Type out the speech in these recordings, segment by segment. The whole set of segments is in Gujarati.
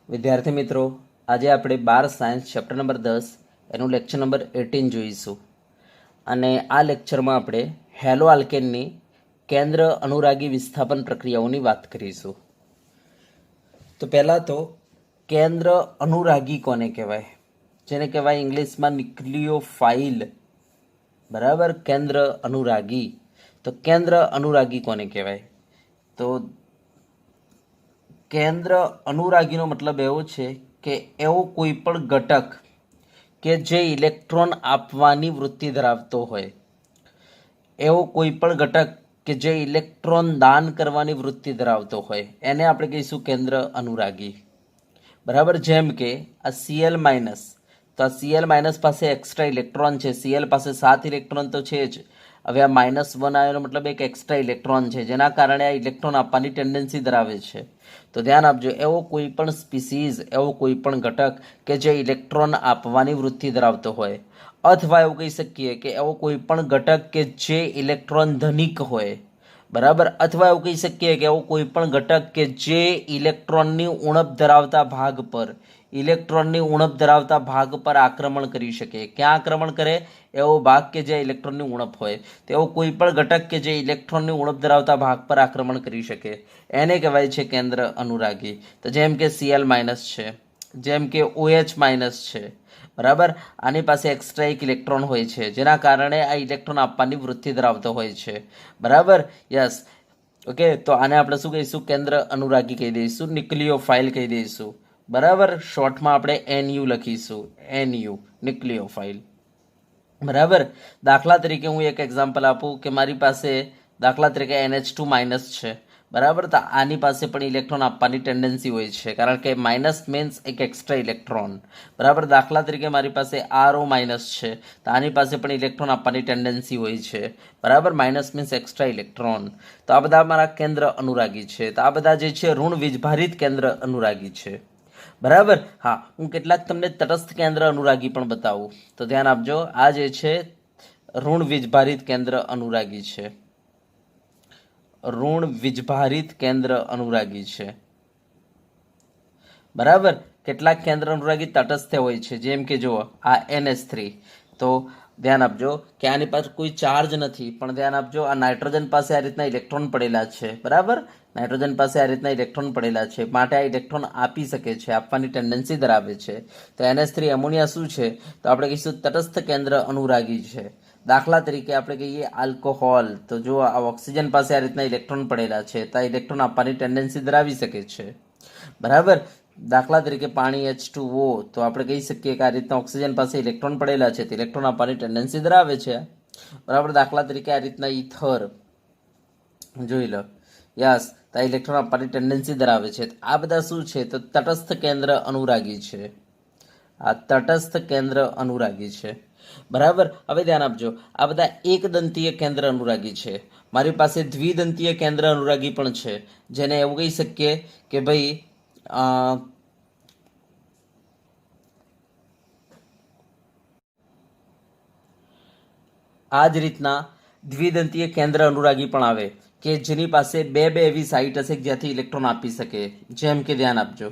વિદ્યાર્થી મિત્રો, આજે આપણે 12 સાયન્સ ચેપ્ટર નંબર 10 એનું લેક્ચર નંબર 18 જોઈશું. અને આ લેક્ચરમાં આપણે હેલો આલ્કેનની કેન્દ્ર અનુરાગી વિસ્થાપન પ્રક્રિયાઓની વાત કરીશું. તો પહેલાં તો કેન્દ્ર અનુરાગી કોને કહેવાય? જેને કહેવાય ઇંગ્લિશમાં ન્યુક્લિયોફાઇલ. બરાબર, કેન્દ્ર અનુરાગી. તો કેન્દ્ર અનુરાગી કોને કહેવાય? તો કેન્દ્ર અનુરાગીનો મતલબ એવો છે કે એવો કોઈ પણ ઘટક કે જે ઇલેક્ટ્રોન આપવાની વૃત્તિ ધરાવતો હોય, એવો કોઈ પણ ઘટક કે જે ઇલેક્ટ્રોન દાન કરવાની વૃત્તિ ધરાવતો હોય, એને આપણે કહીશું કેન્દ્ર અનુરાગી. બરાબર, જેમ કે આ Cl માઇનસ, તો આ Cl માઇનસ પાસે એક્સ્ટ્રા ઇલેક્ટ્રોન છે. Cl પાસે 7 ઇલેક્ટ્રોન તો છે જ. હવે આ -1 આવ્યો મતલબ એક એક્સ્ટ્રા ઇલેક્ટ્રોન છે, જેના કારણે આ ઇલેક્ટ્રોન આપવાની ટેન્ડન્સી ધરાવે છે. તો ધ્યાન આપજો, એવો કોઈ પણ સ્પીસીઝ, એવો કોઈ પણ ઘટક કે જે ઇલેક્ટ્રોન આપવાની વૃત્તિ ધરાવતો હોય, અથવા એવું કહી શકીએ કે એવો કોઈ પણ ઘટક કે જે ઇલેક્ટ્રોન ધનિક હોય. બરાબર, અથવા એવું કહી શકીએ કે એવો કોઈ પણ ઘટક કે જે ઇલેક્ટ્રોનની ઉણપ ધરાવતા ભાગ પર આક્રમણ કરી શકે. ક્યાં આક્રમણ કરે? એવો ભાગ કે જે ઇલેક્ટ્રોનની ઉણપ હોય, તેવો કોઈ પણ ઘટક કે જે ઇલેક્ટ્રોનની ઉણપ ધરાવતા ભાગ પર આક્રમણ કરી શકે, એને કહેવાય છે કેન્દ્ર અનુરાગી. તો જેમ કે Cl માઇનસ છે, જેમ કે OH માઇનસ છે. બરાબર, આની પાસે એક્સ્ટ્રા એક ઇલેક્ટ્રોન હોય છે, જેના કારણે આ ઇલેક્ટ્રોન આપવાની વૃત્તિ ધરાવતો હોય છે. બરાબર, યસ. ઓકે, તો આને આપણે શું કહીશું? કેન્દ્ર અનુરાગી કહી દઈશું, ન્યુક્લિયોફાઇલ કહી દઈશું. બરાબર, શોર્ટમાં આપણે NU લખીશું, NU, ન્યુક્લિયોફાઇલ. બરાબર, દાખલા તરીકે હું એક એક્ઝામ્પલ આપું કે મારી પાસે દાખલા તરીકે NH2 માઇનસ છે. બરાબર, તો આની પાસે પણ ઇલેક્ટ્રોન આપવાની ટેન્ડન્સી હોય છે, કારણ કે માઇનસ મીન્સ એક એક્સ્ટ્રા ઇલેક્ટ્રોન. બરાબર, દાખલા તરીકે મારી પાસે RO માઇનસ છે, તો આની પાસે પણ ઇલેક્ટ્રોન આપવાની ટેન્ડન્સી હોય છે. બરાબર, માઇનસ મીન્સ એક્સ્ટ્રા ઇલેક્ટ્રોન. તો આ બધા મારા કેન્દ્ર અનુરાગી છે. તો આ બધા જે છે ઋણ વીજભારિત કેન્દ્ર અનુરાગી છે. બરાબર, હા, હું કેટલાક તમને તટસ્થ કેન્દ્ર અનુરાગી પણ બતાવું. તો ધ્યાન આપજો, આ જે છે ઋણ વીજભારિત કેન્દ્ર અનુરાગી છે. ઋણ વીજભારિત કેન્દ્ર અનુરાગી છે. બરાબર, કેટલાક કેન્દ્ર અનુરાગી તટસ્થ હોય છે, જેમ કે જુઓ આ NH3. તો ધ્યાન આપજો કે આની પાસે કોઈ ચાર્જ નથી, પણ ધ્યાન આપજો આ નાઇટ્રોજન પાસે આ રીતના ઇલેક્ટ્રોન પડેલા છે. બરાબર, નાઇટ્રોજન પાસે આ રીતના ઇલેક્ટ્રોન પડેલા છે, માટે આ ઇલેક્ટ્રોન આપી શકે છે, આપવાની ટેન્ડન્સી ધરાવે છે. તો NH3 એમોનિયા શું છે? તો આપણે કહીશું તટસ્થ કેન્દ્ર અનુરાગી છે. દાખલા તરીકે આપણે કહીએ આલ્કોહોલ, તો જો આ ઓક્સિજન પાસે આ રીતના ઇલેક્ટ્રોન પડેલા છે, તો આ ઇલેક્ટ્રોન આપવાની ટેન્ડન્સી ધરાવી શકે છે. બરાબર, દાખલા તરીકે પાણી H2O, તો આપણે કહી શકીએ કે આ રીતના ઓક્સિજન પાસે ઇલેક્ટ્રોન પડેલા છે, તો ઇલેક્ટ્રોન આપવાની ટેન્ડન્સી ધરાવે છે. બરાબર, દાખલા તરીકે આ રીતના ઈથર જોઈ લો, યસ, તો આ ઇલેક્ટ્રોન આપવાની ટેન્ડન્સી ધરાવે છે. આ બધા શું છે? તો તટસ્થ કેન્દ્ર અનુરાગી છે. આ તટસ્થ કેન્દ્ર અનુરાગી છે. બરાબર, હવે ધ્યાન આપજો, આ બધા એક દંતીય કેન્દ્ર અનુરાગી છે. મારી પાસે દ્વિદંતીય કેન્દ્ર અનુરાગી પણ છે, જેને એવું કહી શકીએ કે ભાઈ આ જ રીતના દ્વિદંતીય કેન્દ્ર અનુરાગી પણ આવે કે જેની પાસે બે એવી સાઇટ હશે જ્યાંથી ઇલેક્ટ્રોન આપી શકે. જેમ કે ધ્યાન આપજો,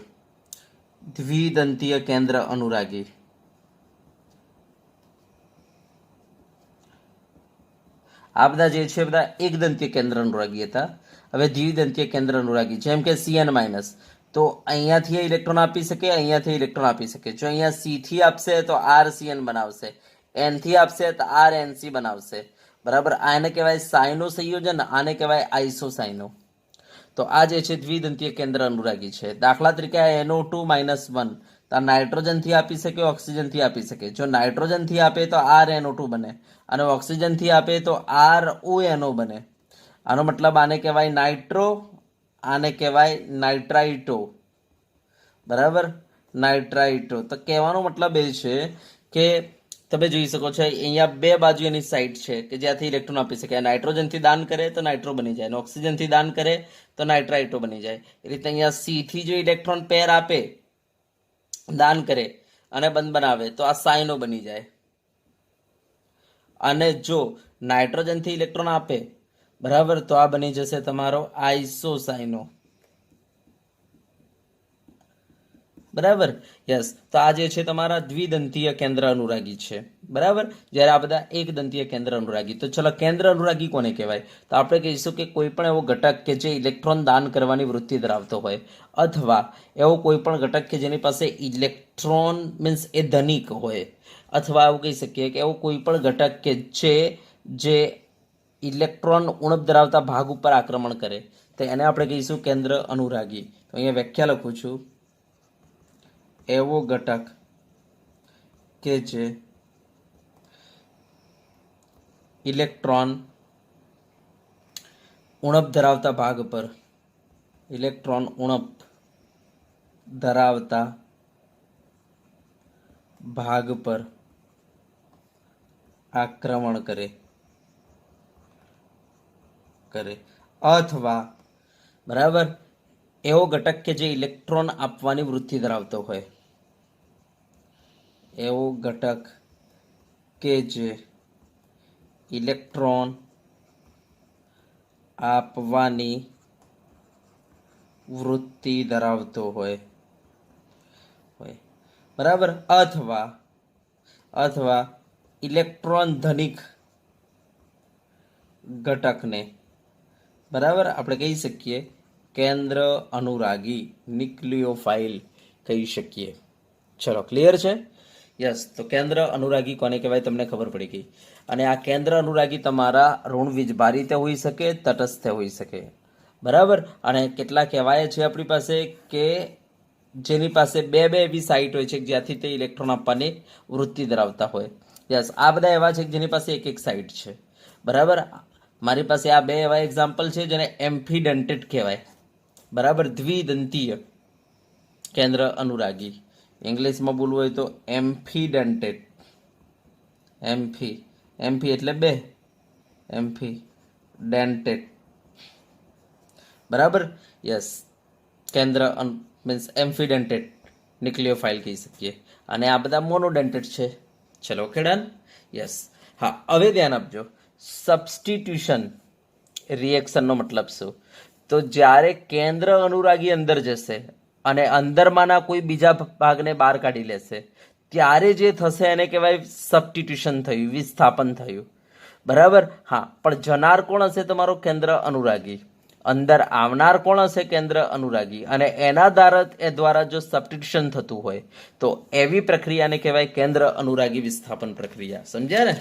દ્વિદંતીય કેન્દ્ર અનુરાગી. આ બધા જે છે બધા એક દંતીય કેન્દ્ર અનુરાગી હતા. હવે દ્વિદંતીય કેન્દ્ર અનુરાગી, જેમ કે Cn માઇનસ, તો અહીંયાથી ઇલેક્ટ્રોન આપી શકે, અહીંયાથી ઇલેક્ટ્રોન આપી શકે. જો અહીંયા C થી આપશે તો RCN બનાવશે, N થી આપશે તો RNC બનાવશે. બરાબર, આને કહેવાય સાઇનો સંયોજન, આને કહેવાય આઇસોસાઇનો. તો આ જે છે દ્વિદંતીય કેન્દ્ર અનુરાગી છે. દાખલા તરીકે આ NO2 -1, તો નાઇટ્રોજનથી આપી શકે, ઓક્સિજનથી આપી શકે. જો નાઇટ્રોજનથી આપે તો RNO2 બને, અને ઓક્સિજનથી આપે તો RONO બને. આનો મતલબ આને કહેવાય નાઇટ્રો, આને કહેવાય નાઇટ્રાઇટો. બરાબર, નાઇટ્રાઇટો. તો કહેવાનો મતલબ એ છે કે તમે જોઈ શકો છો અહીંયા બે બાજુ એની સાઇડ છે કે જ્યાંથી ઇલેક્ટ્રોન આપી શકે. નાઇટ્રોજનથી દાન કરે તો નાઇટ્રો બની જાય, અને ઓક્સિજનથી દાન કરે તો નાઇટ્રાઇટો બની જાય. એ રીતે અહીંયા C થી જો ઇલેક્ટ્રોન પેર આપે, દાન કરે અને બંધ બનાવે તો આ સાઇનો બની જાય. અને જો નાઇટ્રોજનથી ઇલેક્ટ્રોન આપે, બરાબર, તો આ બની જશે તમારો આઇસોસાઇનો. બરાબર. યસ. તો આ જે છે તમારા દ્વિદંતીય કેન્દ્ર અનુરાગી છે. બરાબર. જ્યારે આ બધા એક દંતીય કેન્દ્ર અનુરાગી. તો ચલો કેન્દ્ર અનુરાગી કોને કહેવાય? તો આપણે કહીશું કે કોઈ પણ એવો ઘટક કે જે ઇલેક્ટ્રોન દાન કરવાની વૃત્તિ ધરાવતો હોય, અથવા એવો કોઈ પણ ઘટક કે જેની પાસે ઇલેક્ટ્રોન મીન્સ એ ધનિક હોય, અથવા એવું કહી શકીએ કે એવો કોઈ પણ ઘટક કે જે ઇલેક્ટ્રોન ઉણપ ધરાવતા ભાગ ઉપર આક્રમણ કરે, તો એને આપણે કહીશું કેન્દ્ર અનુરાગી. તો અહીંયા વ્યાખ્યા લખું છું. એવો ઘટક કે જે ઇલેક્ટ્રોન ઉણપ ધરાવતા ભાગ પર ઇલેક્ટ્રોન ઉણપ ધરાવતા ભાગ પર આક્રમણ કરે અથવા બરાબર એવો ઘટક કે જે ઇલેક્ટ્રોન આપવાની વૃત્તિ ધરાવતો હોય, એવો ઘટક કે જે ઇલેક્ટ્રોન આપવાની વૃત્તિ ધરાવતો હોય બરાબર, અથવા ઇલેક્ટ્રોન ધનિક ઘટકને બરાબર આપણે કહી શકીએ કેન્દ્ર અનુરાગી, ન્યુક્લિયોફાઇલ કહી શકીએ. ચલો ક્લિયર છે? યસ. તો કેન્દ્ર અનુરાગી કોને કહેવાય તમને ખબર પડી ગઈ. અને આ કેન્દ્ર અનુરાગી તમારા ઋણ વીજભારિત હોઈ શકે, તટસ્થ હોઈ શકે. બરાબર. અને કેટલા કહેવાય છે આપણી પાસે કે જેની પાસે બે એવી સાઇટ હોય છે જ્યાંથી તે ઇલેક્ટ્રોન આપવાની વૃત્તિ ધરાવતા હોય. યસ. આ બધા એવા છે જેની પાસે એક સાઇટ છે. બરાબર. મારી પાસે આ બે એવા એક્ઝામ્પલ છે જેને એમ્ફીડન્ટેડ કહેવાય. બરાબર. દ્વિદંતીય કેન્દ્ર અનુરાગી. ઇંગ્લિશમાં બોલવું હોય તો એમ્ફીડન્ટેડ. એમ્ફી એટલે બે, એમ્ફીડેન્ટેડ. બરાબર. યસ. કેન્દ્ર મીન્સ એમ્ફીડેન્ટેડ ન્યુક્લિયોફાઇલ કહી શકીએ. અને આ બધા મોનોડેન્ટેડ છે. ચલો ઓકે ડન. યસ. હા, હવે ધ્યાન આપજો. સબસ્ટિટ્યુશન રિએક્શનનો મતલબ શું? તો જ્યારે કેન્દ્ર અનુરાગી અંદર જશે અને અંદરમાંના કોઈ બીજા ભાગને બહાર કાઢી લેશે, ત્યારે જે થશે એને કહેવાય સબસ્ટિટ્યુશન થયું, વિસ્થાપન થયું. બરાબર. હા, પણ જનાર કોણ હશે? તમારો કેન્દ્ર અનુરાગી. અંદર આવનાર કોણ હશે? કેન્દ્ર અનુરાગી. અને એના દ્વારા જો સબસ્ટિટ્યુશન થતું હોય તો એવી પ્રક્રિયાને કહેવાય કેન્દ્ર અનુરાગી વિસ્થાપન પ્રક્રિયા. સમજ્યા ને?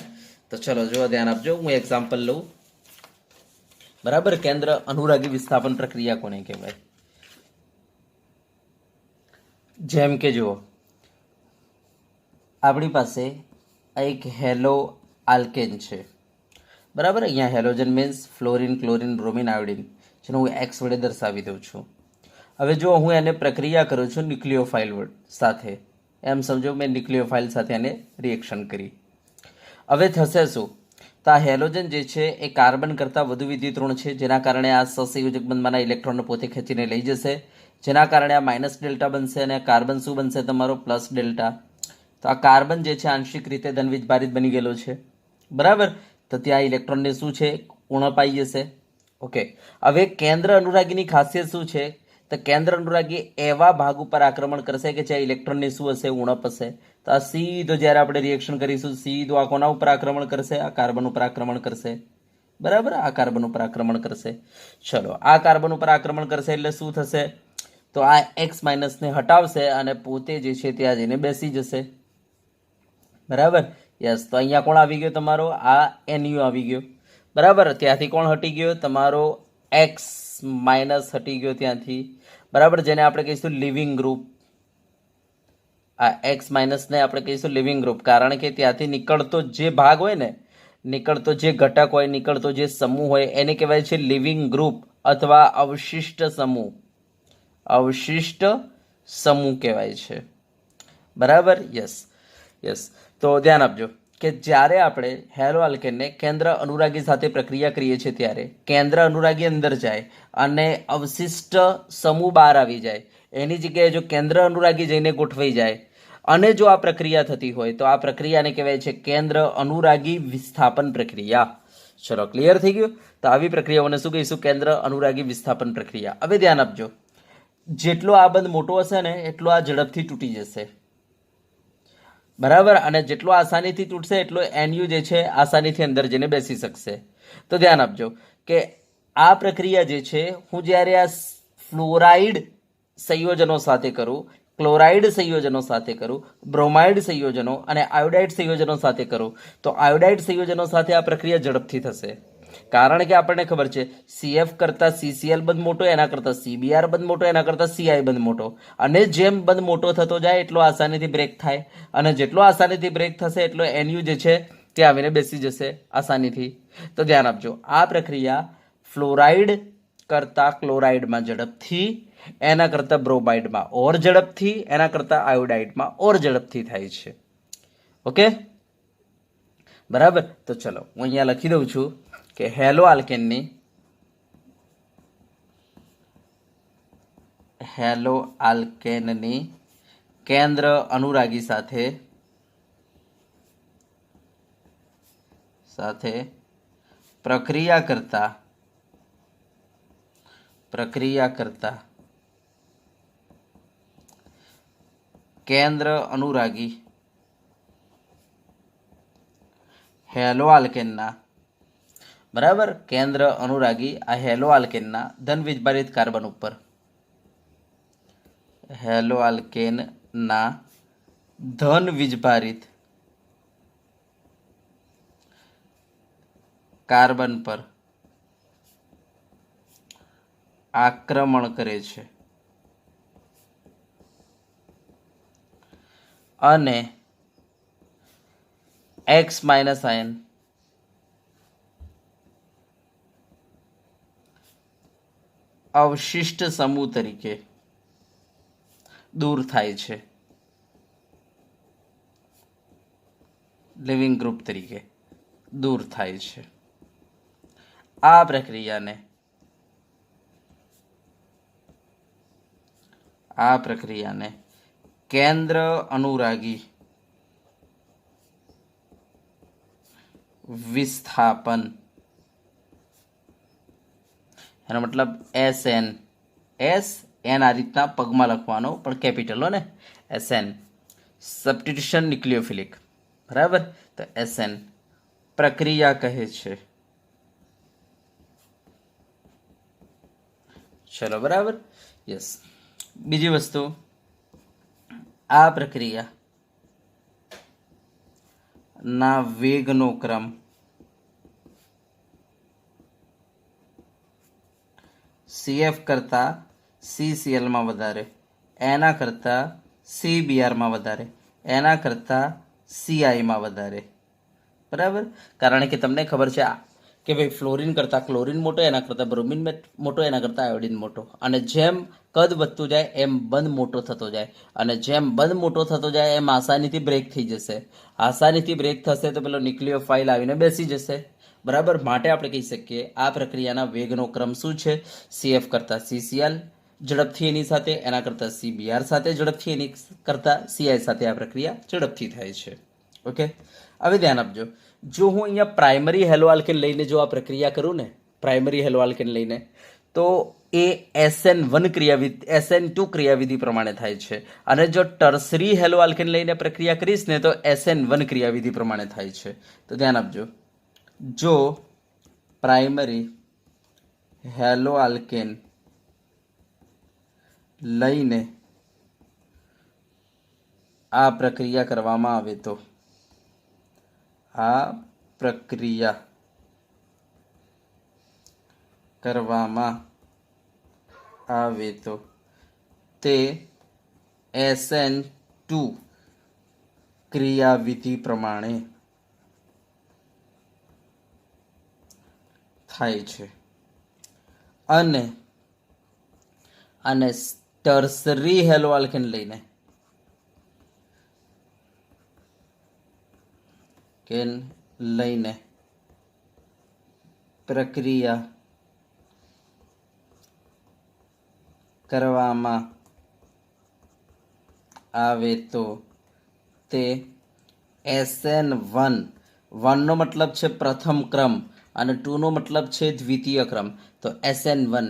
તો ચલો જો ધ્યાન આપજો, હું એક્ઝામ્પલ લઉં. બરાબર. કેન્દ્ર અનુરાગી વિસ્થાપન પ્રક્રિયા કોને કહેવાય? જેમ કે જુઓ, આપણી પાસે એક હેલો આલ્કેન છે. બરાબર. અહીંયા halogen means fluorine, chlorine, bromine, iodine, જેને હું એક્સ વડે દર્શાવી દઉં છું. હવે જો હું એને પ્રક્રિયા કરું છું ન્યુક્લિયોફાઇલ સાથે, એમ સમજો મેં ન્યુક્લિયોફાઇલ સાથે એને રિએક્શન કરી. હવે થશે શું? તો આ હેલોજન જે છે એ કાર્બન કરતાં વધુ વિદ્યુત ઋણ છે, જેના કારણે આ સહસંયોજક બંધમાંના ઇલેક્ટ્રોનને પોતે ખેંચીને લઈ જશે, જેના કારણે આ માઇનસ ડેલ્ટા બનશે અને કાર્બન શું બનશે? તમારો પ્લસ ડેલ્ટા. તો આ કાર્બન જે છે આંશિક રીતે ધનવીજભારિત બની ગયેલો છે. બરાબર. તો ત્યાં ઇલેક્ટ્રોનને શું છે? ઉણપ આવી જશે. ઓકે. હવે કેન્દ્ર અનુરાગીની ખાસિયત શું છે? તો કેન્દ્ર અનુરાગી એવા ભાગ ઉપર આક્રમણ કરશે કે જ્યાં ઇલેક્ટ્રોનની શું હશે? ઉણપ હશે. તો આ સીધો જ્યારે આપણે રિએક્શન કરીશું, સીધો આ કોના ઉપર આક્રમણ કરશે? આ કાર્બન ઉપર આક્રમણ કરશે. બરાબર. આ કાર્બન ઉપર આક્રમણ કરશે. ચલો, આ કાર્બન ઉપર આક્રમણ કરશે એટલે શું થશે? તો આ એક્સ માઇનસને હટાવશે અને પોતે જે છે ત્યાં જઈને બેસી જશે. બરાબર. યસ. તો અહીંયા કોણ આવી ગયો? તમારો આ NU આવી ગયો. બરાબર. ત્યાંથી કોણ હટી ગયો? તમારો એક્સ માઇનસ હટી ગયો ત્યાંથી. બરાબર. જેને આપણે કહીશું લિવિંગ ગ્રુપ. આ એક્સ માઇનસને આપણે કહીશું લિવિંગ ગ્રુપ, કારણ કે ત્યાંથી નીકળતો જે ભાગ હોય ને, નીકળતો જે ઘટક હોય, નીકળતો જે સમૂહ હોય એને કહેવાય છે લિવિંગ ગ્રુપ અથવા અવશિષ્ટ સમૂહ. અવશિષ્ટ સમૂહ કહેવાય છે. બરાબર. યસ. તો ધ્યાન આપજો કે જ્યારે આપણે હેલો આલ્કેનને કેન્દ્ર અનુરાગી સાથે પ્રક્રિયા કરીએ છીએ ત્યારે કેન્દ્ર અનુરાગી અંદર જાય અને અવશિષ્ટ સમૂહ બહાર આવી જાય, એની જગ્યાએ જો કેન્દ્ર અનુરાગી જઈને ગોઠવાઈ જાય અને જો આ પ્રક્રિયા થતી હોય તો આ પ્રક્રિયાને કહેવાય છે કેન્દ્ર અનુરાગી વિસ્થાપન પ્રક્રિયા. ચલો ક્લિયર થઈ ગયું? તો આવી પ્રક્રિયાઓને શું કહીશું? કેન્દ્ર અનુરાગી વિસ્થાપન પ્રક્રિયા. હવે ધ્યાન આપજો, જેટલો આ બંધ મોટો હશે ને એટલો આ ઝડપથી તૂટી જશે, બરાબર. અને જેટલો આસાનીથી તૂટશે એટલો એનયુ જે છે આસાનીથી અંદર જઈને બેસી શકશે. તો ધ્યાન આપજો કે આ પ્રક્રિયા જે છે, હું જ્યારે આ ફ્લોરાઇડ સંયોજનો સાથે કરું, ક્લોરાઇડ સંયોજનો સાથે કરું, બ્રોમાઇડ સંયોજનો અને આયોડાઇડ સંયોજનો સાથે કરું, તો આયોડાઇડ સંયોજનો સાથે આ પ્રક્રિયા ઝડપથી થશે. કારણ કે આપણને ખબર છે CF કરતાં CCl બંધ મોટો, એના કરતાં CBr બંધ મોટો, એના કરતાં CI બંધ મોટો. અને જેમ બંધ મોટો થતો જાય એટલો આસાનીથી બ્રેક થાય, અને જેટલો આસાનીથી બ્રેક થશે એટલો NU જે છે તે આવીને બેસી જશે આસાનીથી. તો ધ્યાન આપજો, આ પ્રક્રિયા ફ્લોરાઇડ કરતાં ક્લોરાઇડમાં ઝડપથી, એના કરતાં બ્રોમાઇડમાં ઓર ઝડપથી, એના કરતાં આયોડાઇડમાં ઓર ઝડપથી થાય છે. ઓકે, બરાબર. તો ચલો હું અહીંયા લખી દઉં છું કે હેલો આલ્કેનની કેન્દ્ર અનુરાગી સાથે પ્રક્રિયા કરતા કેન્દ્ર અનુરાગી હેલો આલ્કેનના, બરાબર, કેન્દ્ર અનુરાગી આ હેલો આલ્કેનના ધન વીજભારિત કાર્બન ઉપર, હેલો આલ્કેનના ધન વીજભારિત કાર્બન પર આક્રમણ કરે છે અને X માઇનસ આયન અવશિષ્ટ સમૂહ તરીકે દૂર થાય છે, લિવિંગ ગ્રુપ તરીકે દૂર થાય છે. આ પ્રક્રિયાને કેન્દ્ર અનુરાગી વિસ્થાપન, એનો મતલબ SN આ રીતના પગમાં લખવાનો, પણ કેપિટલ હો ને, SN સબસ્ટિટ્યુશન ન્યુક્લિયોફિલિક, બરાબર. તો SN પ્રક્રિયા કહે છે. ચલો, બરાબર, યસ. બીજી વસ્તુ, આ પ્રક્રિયા ના વેગનો ક્રમ CF કરતાં CCl માં વધારે, એના કરતાં CBr માં વધારે, એના કરતાં CI માં વધારે, બરાબર. કારણ કે તમને ખબર છે કે ભાઈ ફ્લોરિન કરતાં ક્લોરિન મોટો, એના કરતાં બ્રોમિન મોટો, એના કરતાં આયોડિન મોટો. અને જેમ કદ વધતું જાય એમ બંધ મોટો થતો જાય, અને જેમ બંધ મોટો થતો જાય એમ આસાનીથી બ્રેક થઈ જશે. આસાનીથી બ્રેક થશે તો પેલો ન્યુક્લિયોફાઇલ આવીને બેસી જશે, બરાબર. માટે આપણે કહી શકીએ આ પ્રક્રિયાના વેગનો ક્રમ શું છે? CF કરતાં CCl ઝડપથી એની સાથે, એના કરતાં CBr સાથે ઝડપથી, એની કરતાં CI સાથે આ પ્રક્રિયા ઝડપથી થાય છે. ઓકે, હવે ધ્યાન આપજો, જો હું અહીંયા પ્રાઇમરી હેલો આલ્કેન લઈને જો આ પ્રક્રિયા કરું ને, પ્રાઇમરી હેલો આલ્કેન લઈને, તો એ SN2 ક્રિયાવિધિ પ્રમાણે થાય છે. અને જો ટર્સરી હેલો આલ્કેન લઈને પ્રક્રિયા કરીશ ને તો SN1 ક્રિયાવિધિ પ્રમાણે થાય છે. તો ધ્યાન આપજો, જો પ્રાઇમરી હેલો આલ્કેન લઈને આ પ્રક્રિયા કરવામાં આવે તો તે SN2 ક્રિયાવિધિ પ્રમાણે થાય છે. અને ટર્સરી હેલો આલ્કેન લઈને પ્રક્રિયા કરવામાં આવે તો તે SN1, 1 નો મતલબ છે પ્રથમ ક્રમ અને 2 નો મતલબ છે દ્વિતીય ક્રમ. તો SN1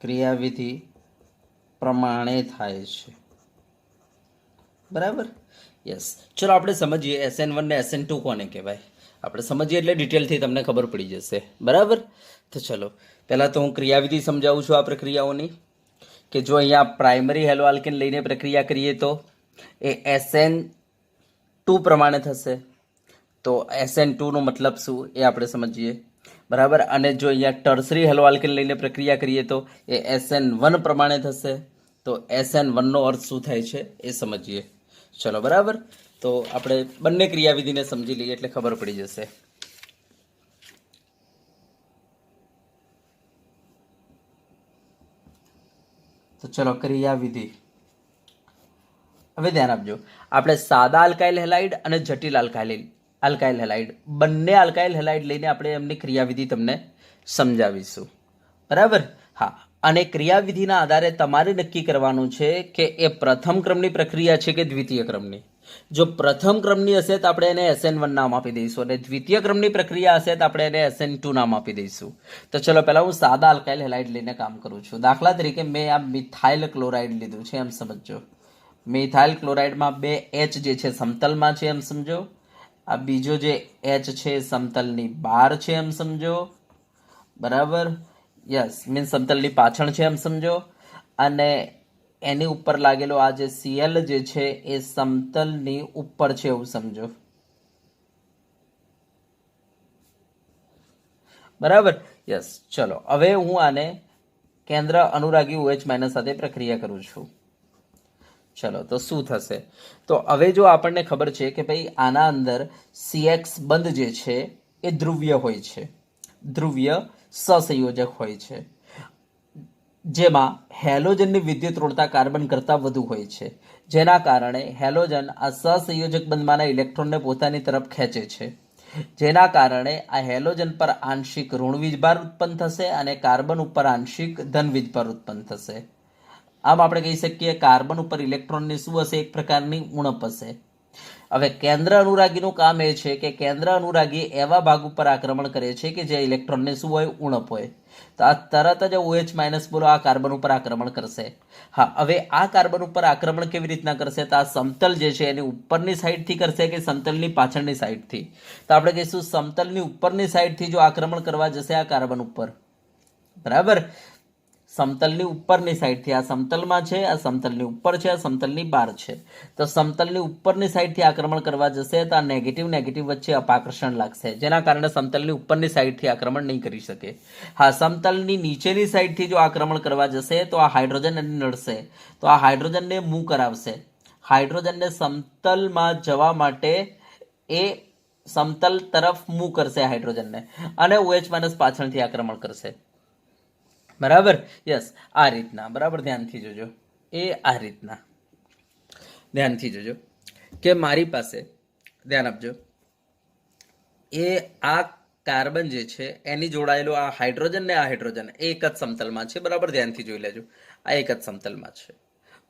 ક્રિયાવિધિ પ્રમાણે થાય છે, બરાબર. યસ, ચલો આપણે સમજીએ SN1 ને SN2 કોને કહેવાય. આપણે સમજીએ એટલે ડિટેલથી તમને ખબર પડી જશે, બરાબર. તો ચલો પહેલાં તો હું ક્રિયાવિધિ સમજાવું છું આ પ્રક્રિયાઓની, કે જો અહીંયા પ્રાઇમરી હેલો આલ્કેન લઈને પ્રક્રિયા કરીએ તો એ SN2 પ્રમાણે થશે. તો SN2 નો મતલબ શું એ આપણે સમજીએ, બરાબર. અને જો અહીંયા ટર્સરી હેલો આલ્કેન લઈને પ્રક્રિયા કરીએ તો એ SN1 પ્રમાણે થશે. તો SN1 નો અર્થ શું થાય છે એ સમજીએ, ચલો, બરાબર. તો આપણે બંને ક્રિયાવિધિને સમજી લઈએ એટલે ખબર પડી જશે. તો ચલો ક્રિયાવિધિ. હવે ધ્યાન આપજો, આપણે સાદા આલ્કાઇલ હેલાઇડ અને જટિલ આલ્કાઇલ હેલાઇડ બંને આલ્કાઇલ હેલાઇડ લઈને આપણે એમની ક્રિયાવિધિ તમને સમજાવીશું, બરાબર. હા, અને ક્રિયાવિધિના આધારે તમારે નક્કી કરવાનું છે કે એ પ્રથમ ક્રમની પ્રક્રિયા છે કે દ્વિતીય ક્રમની. જો પ્રથમ ક્રમની હશે તો આપણે એને SN1 નામ આપી દઈશું, અને દ્વિતીય ક્રમની પ્રક્રિયા હશે તો આપણે એને SN2 નામ આપી દઈશું. તો ચલો પહેલા હું સાદા આલ્કાઇલ હેલાઇડ લઈને કામ કરું છું. દાખલા તરીકે મેં આ મિથાઇલ ક્લોરાઇડ લીધું છે, એમ સમજો. મિથાઇલ ક્લોરાઇડમાં 2 H જે છે સમતલમાં છે, એમ સમજો. આ બીજો જે H છે સમતલની બહાર છે, એમ સમજો, બરાબર. યસ, મીન્સ સમતલની પાછળ છે, એમ સમજો. અને એની ઉપર લાગેલો આ જે Cl જે છે એ સમતલની ઉપર છે, એવું સમજો, બરાબર. યસ, ચલો હવે હું આને કેન્દ્ર અનુરાગી OH- સાથે પ્રક્રિયા કરું છું. ચલો તો શું થશે? તો હવે જો આપણને ખબર છે કે ભાઈ આના અંદર CX બંધ જે છે એ ધ્રુવ્ય હોય છે, ધ્રુવ્ય સહસંયોજક હોય છે, જેમાં હેલોજનની વિદ્યુતઋણતા કાર્બન કરતાં વધુ હોય છે, જેના કારણે હેલોજન આ સહસંયોજક બંધમાંના ઇલેક્ટ્રોનને પોતાની તરફ ખેંચે છે, જેના કારણે આ હેલોજન પર આંશિક ઋણ વીજભાર ઉત્પન્ન થશે અને કાર્બન ઉપર આંશિક ધન વીજભાર ઉત્પન્ન થશે. આમ આપણે કહી શકીએ કાર્બન ઉપર ઇલેક્ટ્રોનની શું હશે? એક પ્રકારની ઉણપ હશે. હવે કેન્દ્ર અનુરાગીનું કામ એ છે કે કેન્દ્ર અનુરાગી એવા ભાગ ઉપર આક્રમણ કરે છે કે જે ઇલેક્ટ્રોનને શું હોય? ઉણપ હોય. તો આ તરત જ OH- બોલો આ કાર્બન ઉપર આક્રમણ કરશે. હા, હવે આ કાર્બન ઉપર આક્રમણ કેવી રીતના કરશે? તો આ સમતલ જે છે એની ઉપરની સાઈડથી કરશે કે સમતલની પાછળની સાઈડથી? તો આપણે કહીશું સમતલની ઉપરની સાઈડથી જો આક્રમણ કરવા જશે આ કાર્બન ઉપર, બરાબર. સમતલની ઉપરની સાઈડથી, આ સમતલમાં છે, આ સમતલની ઉપર છે, આ સમતલની બહાર છે. તો સમતલની ઉપરની સાઈડથી આક્રમણ કરવા જશે તો આ નેગેટિવ વચ્ચે અપાકર્ષણ લાગશે, જેના કારણે સમતલની ઉપરની સાઈડથી આક્રમણ નહીં કરી શકે. હા, સમતલની નીચેની સાઈડથી જો આક્રમણ કરવા જશે તો આ હાઇડ્રોજન એને નડશે, તો આ હાઇડ્રોજનને મૂવ કરાવશે. હાઇડ્રોજનને સમતલમાં જવા માટે એ સમતલ તરફ મૂવ કરશે હાઇડ્રોજનને, અને OH- પાછળથી આક્રમણ કરશે, બરાબર. યસ, આ રીતના, બરાબર. ધ્યાનથી જોજો, એ આ રીતના ધ્યાનથી જોજો કે મારી પાસે, ધ્યાન આપજો, એ આ કાર્બન જે છે એની જોડાયેલો આ હાઇડ્રોજન ને આ હાઇડ્રોજન એક જ સમતલમાં છે, બરાબર. ધ્યાનથી જોઈ લેજો, આ એક જ સમતલમાં છે,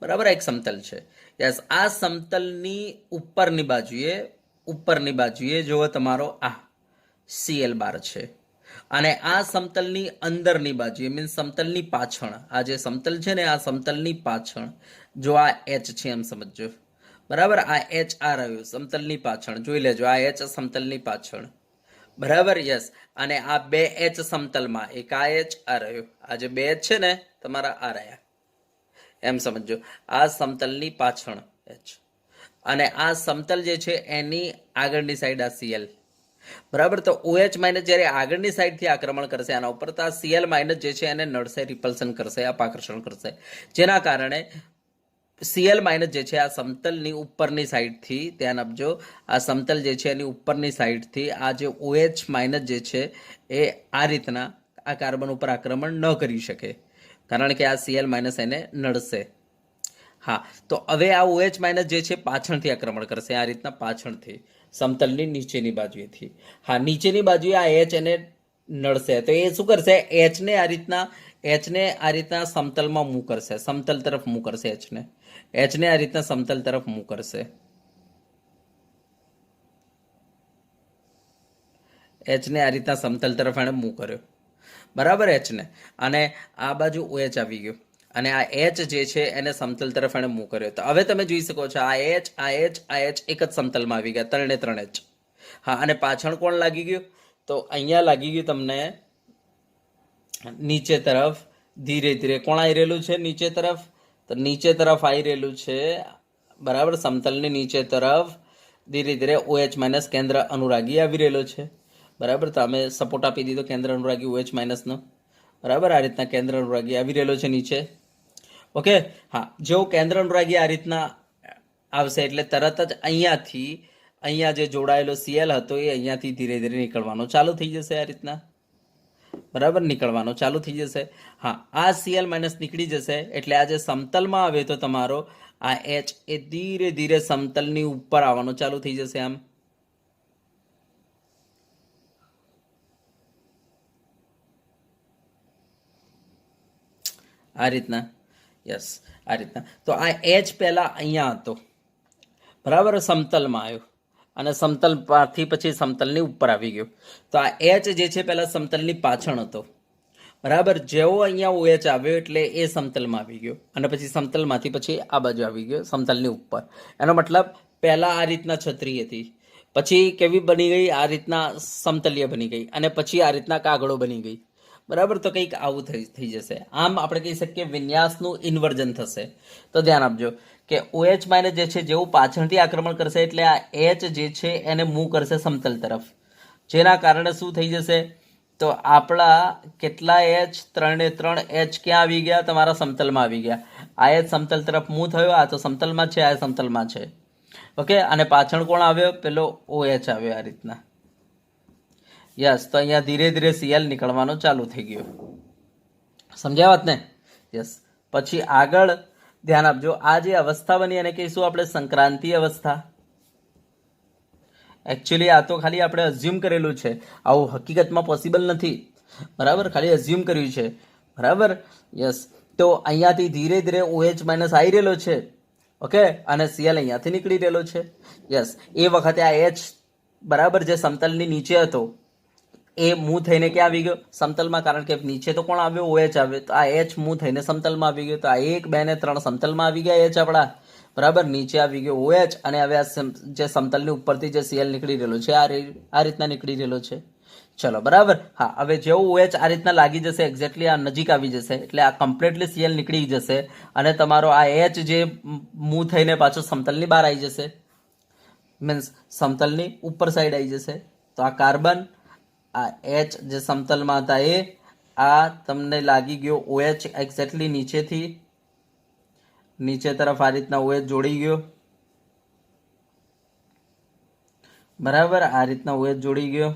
બરાબર. એક સમતલ છે. યસ, આ સમતલની ઉપરની બાજુએ જો તમારો આ Cl બાર છે, અને આ સમતલની અંદરની બાજુએ મીન્સ સમતલની પાછળ, આ જે સમતલ છે ને આ સમતલની પાછળ જો આ H છે, એમ સમજો, બરાબર. આ H આ રહ્યું સમતલની પાછળ, જોઈ લેજો, આ H સમતલની પાછળ, બરાબર. યસ, અને આ 2 H સમતલમાં, એક આ H આ રહ્યું, આ જે 2 H છે ને તમારા આ રહ્યા, એમ સમજો. આ સમતલની પાછળ H, અને આ સમતલ જે છે એની આગળની સાઈડ આ Cl, બરાબર. તો OH- જ્યારે આગળની સાઈડથી આક્રમણ કરશે આના ઉપર, તો આ Cl- જે છે એને નડશે, રિપલ્સન કરશે, અપાકર્ષણ કરશે, જેના કારણે Cl- જે છે આ સમતલની ઉપરની સાઈડથી, ધ્યાન આપજો, આ સમતલ જે છે એની ઉપરની સાઈડથી આ જે OH- જે છે એ આ રીતના આ કાર્બન ઉપર આક્રમણ ન કરી શકે, કારણ કે આ Cl- એને નડશે. હા, તો હવે આ OH- જે છે પાછળથી આક્રમણ કરશે, આ રીતના પાછળથી, સમતલની નીચેની બાજુએથી. હા, નીચેની બાજુએ આ H એને નડશે, તો એ શું કરશે? H ને આ રીતના સમતલમાં મૂવ કરશે, સમતલ તરફ મૂવ કરશે. H ને આ રીતના સમતલ તરફ મૂવ કરશે, એચને આ રીતના સમતલ તરફ એણે મૂવ કર્યો, બરાબર, એચને, અને આ બાજુ OH આવી ગયો, અને આ એચ જે છે એને સમતલ તરફ એણે મૂવ કર્યો. તો હવે તમે જોઈ શકો છો આ એચ એક જ સમતલમાં આવી ગયા, ત્રણે ત્રણ એચ. હા, અને પાછળ કોણ લાગી ગયું? તો અહીંયા લાગી ગયું તમને નીચે તરફ ધીરે ધીરે. કોણ આવી રહેલું છે નીચે તરફ? તો નીચે તરફ આવી રહેલું છે, બરાબર, સમતલની નીચે તરફ ધીરે ધીરે OH માઇનસ કેન્દ્ર અનુરાગી આવી રહેલો છે, બરાબર. તો અમે સપોર્ટ આપી દીધો કેન્દ્ર અનુરાગી OH માઇનસનો, બરાબર. આ રીતના કેન્દ્ર અનુરાગી આવી રહેલો છે નીચે. ઓકે, હા, જેવું કેન્દ્ર અનુરાગી આ રીતના આવશે એટલે તરત જ અહીંયા જે જોડાયેલો Cl હતો એ અહીંયાથી ધીરે ધીરે નીકળવાનો ચાલુ થઈ જશે, આ રીતના, બરાબર, નીકળવાનો ચાલુ થઈ જશે. હા, આ Cl માઇનસ નીકળી જશે એટલે આ જે સમતલમાં આવે તો તમારો આ H એ ધીરે ધીરે સમતલની ઉપર આવવાનું ચાલુ થઈ જશે, આમ. આ રીતના, યસ, આ રીતના. તો આ H પહેલા અહીંયા હતો, બરાબર, સમતલમાં આવ્યો, અને સમતલમાંથી પછી સમતલની ઉપર આવી ગયો. તો આ H જે છે પહેલા સમતલની પાછળ હતો, બરાબર. જેવો અહીંયા OH આવ્યો એટલે એ સમતલમાં આવી ગયો, અને પછી સમતલમાંથી પછી આ બાજુ આવી ગયો, સમતલની ઉપર. એનો મતલબ પહેલા આ રીતના છત્રી હતી, પછી કેવી બની ગઈ? આ રીતના સમતલીય બની ગઈ, અને પછી આ રીતના કાગળો બની ગઈ, બરાબર. તો કંઈક આવું થઈ જશે. આમ આપણે કહી શકીએ વિન્યાસનું ઇન્વર્જન થશે. તો ધ્યાન આપજો કે OH માઇનસ જે છે જેવું પાછળથી આક્રમણ કરશે એટલે આ H જે છે એને મૂવ કરશે સમતલ તરફ, જેના કારણે શું થઈ જશે? તો આપણા કેટલા H? ત્રણે ત્રણ H ક્યાં આવી ગયા? તમારા સમતલમાં આવી ગયા. આ H સમતલ તરફ મૂવ થયો, આ તો સમતલમાં છે, આ સમતલમાં છે. ઓકે, અને પાછળ કોણ આવ્યો? પેલો OH આવ્યો, આ રીતના. યસ, તો અહીંયા ધીરે ધીરે Cl નીકળવાનો ચાલુ થઈ ગયો. સમજ્યા વાત ને? યસ. પછી આગળ ધ્યાન આપજો, આ જે અવસ્થા બની એને કહીશું આપણે સંક્રાંતિ અવસ્થા. એકચ્યુઅલી આ તો ખાલી આપણે અઝ્યુમ કરેલું છે, આવું હકીકતમાં પોસિબલ નથી, બરાબર, ખાલી અઝ્યુમ કર્યું છે, બરાબર. યસ, તો અહીંયાથી ધીરે ધીરે OH માઇનસ આવી રહેલો છે, ઓકે, અને Cl અહીંયાથી નીકળી રહેલો છે. યસ, એ વખતે આ H, બરાબર, જે સમતલની નીચે હતો એ મૂવ થઈને ક્યાં આવી ગયો? સમતલમાં, કારણ કે નીચે તો કોણ આવ્યો? OH આવ્યો. તો આ H મૂવ થઈને સમતલમાં આવી ગયો. તો આ 1, 2 ને 3 સમતલમાં આવી ગયા H આપણા, બરાબર. નીચે આવી ગયો OH, અને હવે આ જે સમતલની ઉપરથી જે Cl નીકળી રહેલો છે આ રીતના નીકળી રહેલો છે. ચલો, બરાબર. હા, હવે જેવું OH આ રીતના લાગી જશે, એક્ઝેક્ટલી આ નજીક આવી જશે એટલે આ કમ્પ્લીટલી Cl નીકળી જશે, અને તમારો આ H જે મૂવ થઈને પાછો સમતલની બહાર આવી જશે, મીન્સ સમતલની ઉપર સાઈડ આવી જશે. તો આ કાર્બન, આ H જે સમતલમાં હતા એ, આ તમને લાગી ગયો OH એક્ઝેક્ટલી નીચેથી નીચે તરફ આ રીતના OH જોડી ગયો, બરાબર. આ રીતના OH જોડી ગયો,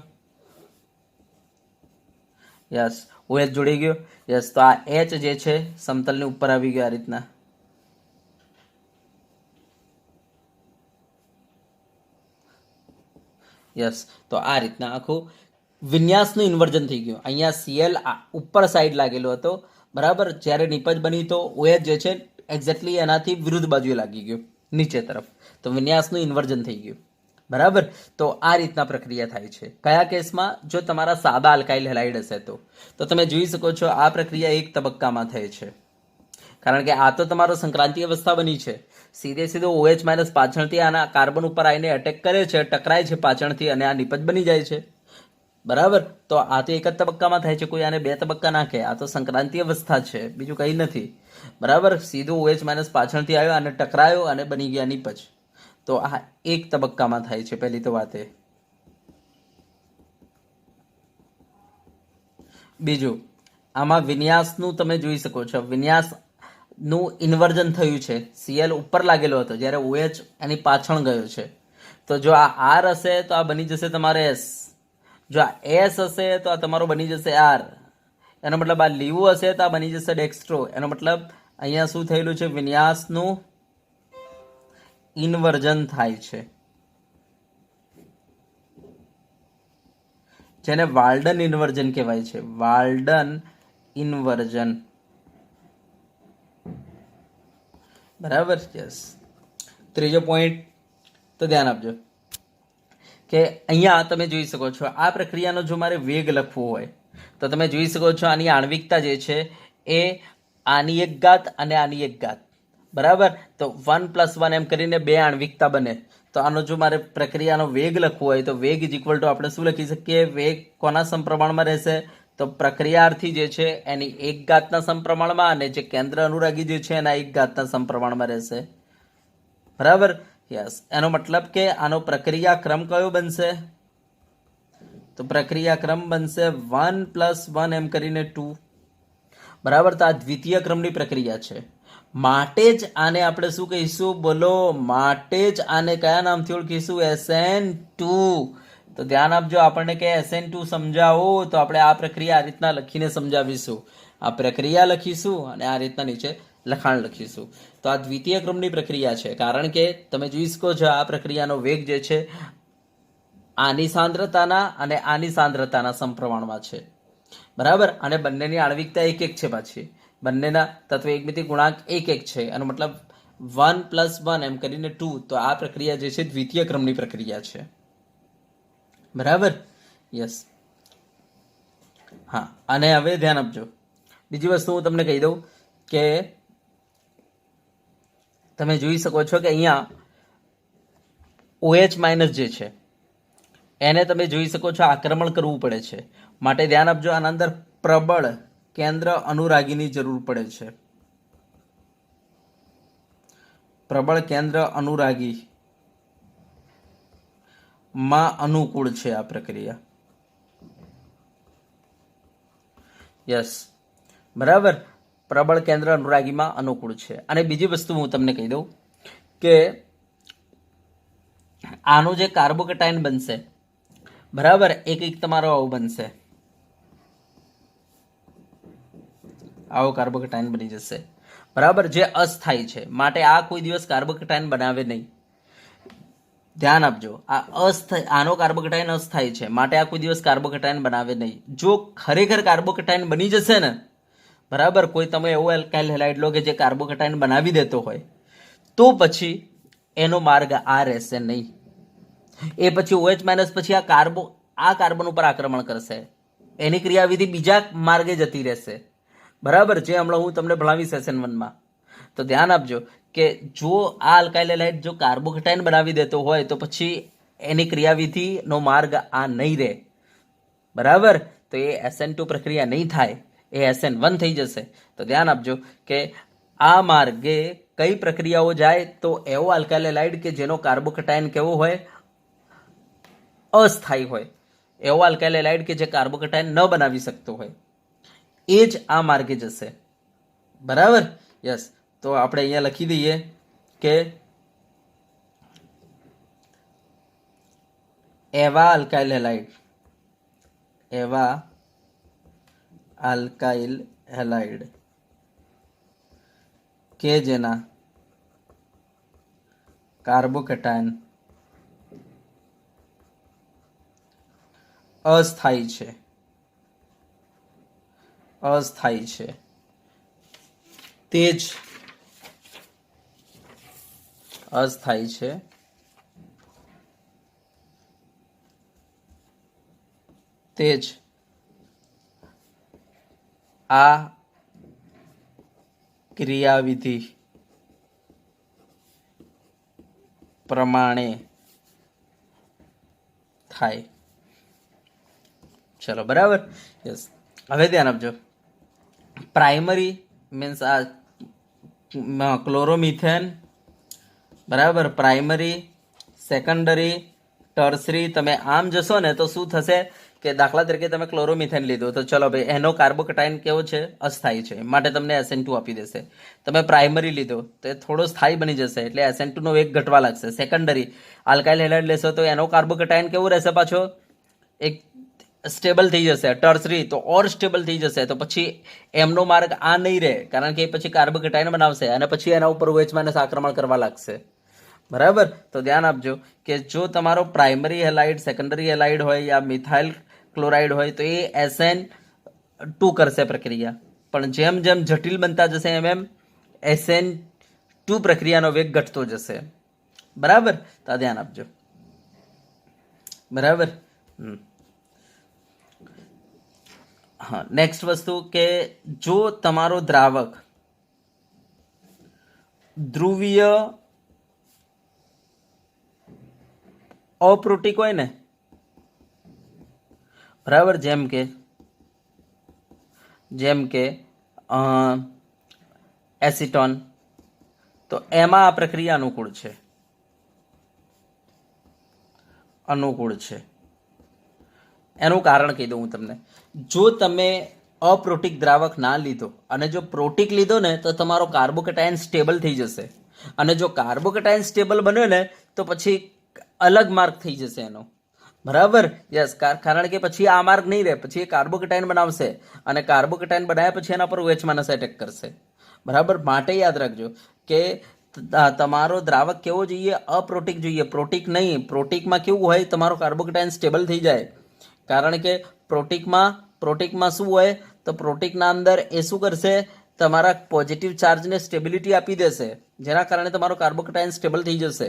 યસ, OH જોડી ગયો. યસ, તો આ H જે છે સમતલની ઉપર આવી ગયો, આ રીતના. યસ, તો આ રીતના આખું વિન્યાસનું ઇન્વર્જન થઈ ગયું. અહીંયા Cl ઉપર સાઈડ લાગેલો હતો, બરાબર. જ્યારે નિપજ બની તો OH જે છે એક્ઝેક્ટલી એનાથી વિરુદ્ધ બાજુએ લાગી ગયો, નીચે તરફ. તો વિન્યાસનું ઇન્વર્જન થઈ ગયું, બરાબર. તો આ રીતના પ્રક્રિયા થાય છે. કયા કેસમાં? જો તમારા સાદા આલ્કાઇલ હેલાઇડ હશે તો તમે જોઈ શકો છો આ પ્રક્રિયા એક તબક્કામાં થાય છે, કારણ કે આ તો તમારો સંક્રાંતિ અવસ્થા બની છે. સીધો OH માઇનસ પાછળથી આના કાર્બન ઉપર આવીને અટેક કરે છે, ટકરાય છે પાછળથી, અને આ નિપજ બની જાય છે, બરાબર. તો આ તો એક જ તબક્કામાં થાય છે, કોઈ આને બે તબક્કા નાખે. આ તો સંક્રાંતિ અવસ્થા છે, બીજું કંઈ નથી, બરાબર. સીધું OH માઇનસ પાછળથી આવ્યો અને ટકરાયો અને બની ગયા નિપજ. તો આ એક તબક્કામાં થાય છે, પહેલી તો વાત એ. બીજું, આમાં વિન્યાસનું તમે જોઈ શકો છો, વિન્યાસનું ઇન્વર્જન થયું છે. Cl ઉપર લાગેલો હતો જ્યારે OH એની પાછળ ગયો છે. તો જો આ R હશે તો આ બની જશે તમારે S, જો આ S હશે તો આ તમારો બની જશે R. એનો મતલબ આ લીવું હશે તો આ બની જશે ડેક્સ્ટ્રો. એનો મતલબ અહીંયા શું થયેલું છે? વિન્યાસનું ઇન્વર્જન થાય છે, જેને વાલ્ડન ઇન્વર્જન કહેવાય છે. વાલ્ડન ઇન્વર્જન, બરાબર. યસ. ત્રીજો પોઈન્ટ તો ધ્યાન આપજો કે અહીંયા તમે જોઈ શકો છો આ પ્રક્રિયાનો જો મારે વેગ લખવો હોય તો તમે જોઈ શકો છો આની આણ્વિકતા જે છે એ આની એક ઘાત અને આની એક ઘાત, બરાબર. તો 1+1 એમ કરીને બે આણ્વિકતા બને. તો આનો જો મારે પ્રક્રિયાનો વેગ લખવો હોય તો વેગ ઇઝ ઇક્વલ ટુ આપણે શું લખી શકીએ? વેગ કોના સમપ્રમાણમાં રહેશે? તો પ્રક્રિયાર્થી જે છે એની એક ઘાતના સમપ્રમાણમાં અને જે કેન્દ્ર અનુરાગી જે છે એના એક ઘાતના સમપ્રમાણમાં રહેશે, બરાબર. યસ, એનો મતલબ કે આનો પ્રક્રિયા ક્રમ કયો બનશે? તો પ્રક્રિયા ક્રમ બનશે 1+1 એમ કરીને 2, બરાબર. તો આ દ્વિતીય ક્રમની પ્રક્રિયા છે, માટે જ આને આપણે શું કહીશું? બોલો, માટે જ આને કયા નામથી ઓળખીશું? SN2. તો ધ્યાન આપજો, આપણને કે SN2 સમજાવો તો આપણે આ પ્રક્રિયા આ રીતના લખીને સમજાવીશું. આ પ્રક્રિયા લખીશું અને આ રીતના નીચે લખાણ લખીશું. તો આ દ્વિતીય ક્રમની પ્રક્રિયા છે, કારણ કે તમે જોઈ શકો છો આ પ્રક્રિયાનો વેગ જે છે આની સાંદ્રતાના અને આની સાંદ્રતાના સમપ્રમાણમાં છે, બરાબર. અને બંનેની આણ્વિકતા એક એક છે, પાછી બંનેના તત્વ એકમિતિ ગુણાંક એક એક છે. એનો મતલબ 1+1 એમ કરીને 2. તો આ પ્રક્રિયા જે છે દ્વિતીય ક્રમની પ્રક્રિયા છે, બરાબર. યસ, હા. અને હવે ધ્યાન આપજો, બીજી વસ્તુ હું તમને કહી દઉં કે તમે જોઈ શકો છો કે અહીંયા OH- જે છે એને તમે જોઈ શકો છો આક્રમણ કરવું પડે છે. માટે ધ્યાન આપજો, આના અંદર પ્રબળ કેન્દ્ર અનુરાગીની જરૂર પડે છે. પ્રબળ કેન્દ્ર અનુરાગી માં અનુકૂળ છે આ પ્રક્રિયા. યસ, બરાબર. પ્રબળ કેન્દ્ર અનુરાગીમાં અનુકૂળ છે. અને બીજી વસ્તુ હું તમને કહી દઉં કે આનું જે કાર્બોકેટાયન બનશે, બરાબર, એક તમારો આવો બનશે, આવો કાર્બોકેટાયન બની જશે, બરાબર, જે અસ્થાયી છે. માટે આ કોઈ દિવસ કાર્બોકેટાયન બનાવે નહીં. ધ્યાન આપજો, આનો કાર્બોકેટાયન અસ્થાયી છે, માટે આ કોઈ દિવસ કાર્બોકેટાયન બનાવે નહીં. જો ખરેખર કાર્બોકેટાયન બની જશે ને, બરાબર, કોઈ તમે એવો એલ્કાઇલ હેલાઇડ લો કે જે કાર્બોકેટાયન બનાવી દેતો હોય, તો પછી એનો માર્ગ આ રહેશે નહીં. એ પછી OH- પછી આ કાર્બન ઉપર આક્રમણ કરશે, એની ક્રિયાવિધિ બીજા માર્ગે જતી રહેશે, બરાબર, જે હમણાં હું તમને ભણાવીશ સેશન 1માં. તો ધ્યાન આપજો કે જો આ આલ્કાઇલ હેલાઇડ જો કાર્બોકેટાયન બનાવી દેતો હોય તો પછી એની ક્રિયાવિધિનો માર્ગ આ નહીં રહે, બરાબર. તો એ SN2 પ્રક્રિયા નહીં થાય, એ SN1 થઈ જશે. તો ધ્યાન આપજો કે આ માર્ગે કઈ પ્રક્રિયાઓ જાય? તો એવો આલ્કાઇલ હેલાઇડ કે જેનો કાર્બોકેટાયન કેવો હોય? અસ્થાયી હોય. એવો આલ્કાઇલ હેલાઇડ કે જે કાર્બોકેટાયન ન બનાવી શકતો હોય, એ જ આ માર્ગે જશે, બરાબર. યસ, તો આપણે અહીંયા લખી દઈએ કે એવા આલ્કાઇલ હેલાઇડ કે જેના કાર્બોકેટાયન અસ્થાયી છે, તે જ અસ્થાયી છે, તે જ આ ક્રિયાવિધિ પ્રમાણે થાય. ચલો, બરાબર. યસ, હવે ધ્યાન આપજો, પ્રાઇમરી મીન્સ આ ક્લોરોમિથેન, બરાબર, પ્રાઇમરી, સેકન્ડરી, ટર્સરી. તમે આમ જશો ને તો શું થશે કે દાખલા તરીકે તમે ક્લોરોમિથેન લીધું તો ચલો ભાઈ એનો કાર્બોકેટાયન કેવો છે? અસ્થાયી છે, માટે તમને SN2 આપી દેશે. તમે પ્રાઇમરી લીધો તો એ થોડો સ્થાયી બની જશે, એટલે SN2 નો વેગ ઘટવા લાગશે. સેકન્ડરી આલ્કાઇલ હેલાઇડ લેશો તો એનો કાર્બોકેટાયન કેવો રહેશે? પાછો એક સ્ટેબલ થઈ જશે. ટર્સરી તો ઓર સ્ટેબલ થઈ જશે. તો પછી એમનો માર્ગ આ નહીં રહે, કારણ કે એ પછી કાર્બોકેટાયન બનાવશે અને પછી એના ઉપર OH- આક્રમણ કરવા લાગશે, બરાબર. તો ધ્યાન આપજો કે જો તમારો પ્રાઇમરી હેલાઇડ, સેકન્ડરી હેલાઇડ હોય યા મિથાઇલ ક્લોરાઇડ હોય તો એ SN2 કરશે પ્રક્રિયા, પણ જેમ જેમ જટિલ બનતા જશે એમ SN2 પ્રક્રિયાનો વેગ ઘટતો જશે, બરાબર. તો ધ્યાન આપજો. બરાબર. હા, નેક્સ્ટ વસ્તુ કે જો તમારો દ્રાવક ધ્રુવીય અપ્રોટિક હોય ને, બરાબર, જેમ કે એસિટોન, તો એમાં આ પ્રક્રિયા અનુકૂળ છે. એનું કારણ કહી દઉં હું તમને. જો તમે અપ્રોટિક દ્રાવક ના લીધો અને જો પ્રોટિક લીધો ને તો તમારો કાર્બોકેટાયન સ્ટેબલ થઈ જશે, અને જો કાર્બોકેટાયન સ્ટેબલ બન્યો ને તો પછી અલગ માર્ક થઈ જશે એનો. બરાબર, યસ. કારણ કે પછી આ માર્ક નહીં રહે, પછી એ કાર્બોકેટાયન બનાવશે અને કાર્બોકેટાયન બનાવ્યા પછી એના પર OH માઇનસ એટેક કરશે. બરાબર, માટે યાદ રાખજો કે તમારો દ્રાવક કેવો જોઈએ? અપ્રોટિક જોઈએ, પ્રોટિક નહીં. પ્રોટિકમાં કેવું હોય? તમારો કાર્બોકેટાયન સ્ટેબલ થઈ જાય. કારણ કે પ્રોટિકમાં શું હોય? તો પ્રોટિકના અંદર એ શું કરશે? તમારા પોઝિટિવ ચાર્જને સ્ટેબિલિટી આપી દેશે, જેના કારણે તમારો કાર્બોકેટાયન સ્ટેબલ થઈ જશે.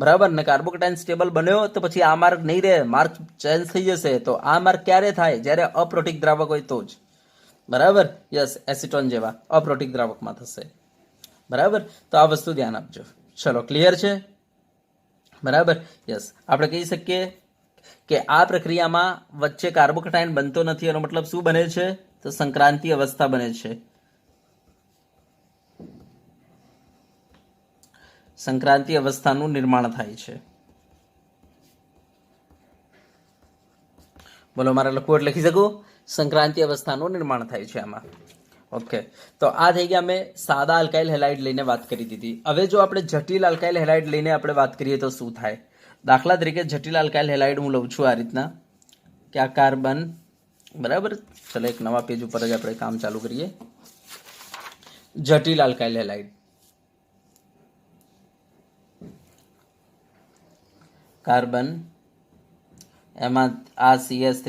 બરાબર ને? કાર્બોકેટાયન સ્ટેબલ બન્યો તો પછી આ માર્ક નહીં રહે, માર્ક ચેન્જ થઈ જશે. તો આ માર્ક ક્યારે થાય? જ્યારે અપ્રોટિક દ્રાવક હોય તો જ. બરાબર, યસ. એસિટોન જેવા અપ્રોટિક દ્રાવકમાં થશે. બરાબર, તો આ વસ્તુ ધ્યાન આપજો. ચલો, ક્લિયર છે? બરાબર, યસ. આપણે કહી શકીએ કે આ પ્રક્રિયામાં વચ્ચે કાર્બોકેટાયન બનતો નથી. એનો મતલબ શું બને છે? તો સંક્રાંતિ અવસ્થા બને છે. સંક્રાંતિ અવસ્થાનું નિર્માણ થાય છે. બોલો, મારે લખવું એટલે લખી શકું? સંક્રાંતિ અવસ્થાનું નિર્માણ થાય છે આમાં. ઓકે, તો આ થઈ ગયા. અમે સાદા આલ્કાઇલ હેલાઇડ લઈને વાત કરી દીધી. હવે જો આપણે જટિલ આલ્કાઇલ હેલાઇડ લઈને આપણે વાત કરીએ તો શું થાય? દાખલા તરીકે જટિલ આલ્કાઇલ હેલાઇડ હું લઉં છું આ રીતના કે આ કાર્બન. બરાબર, ચલો એક નવા પેજ ઉપર જ આપણે કામ ચાલુ કરીએ. જટિલ આલ્કાઇલ હેલાઇડ, કાર્બન, એમાં આ CH3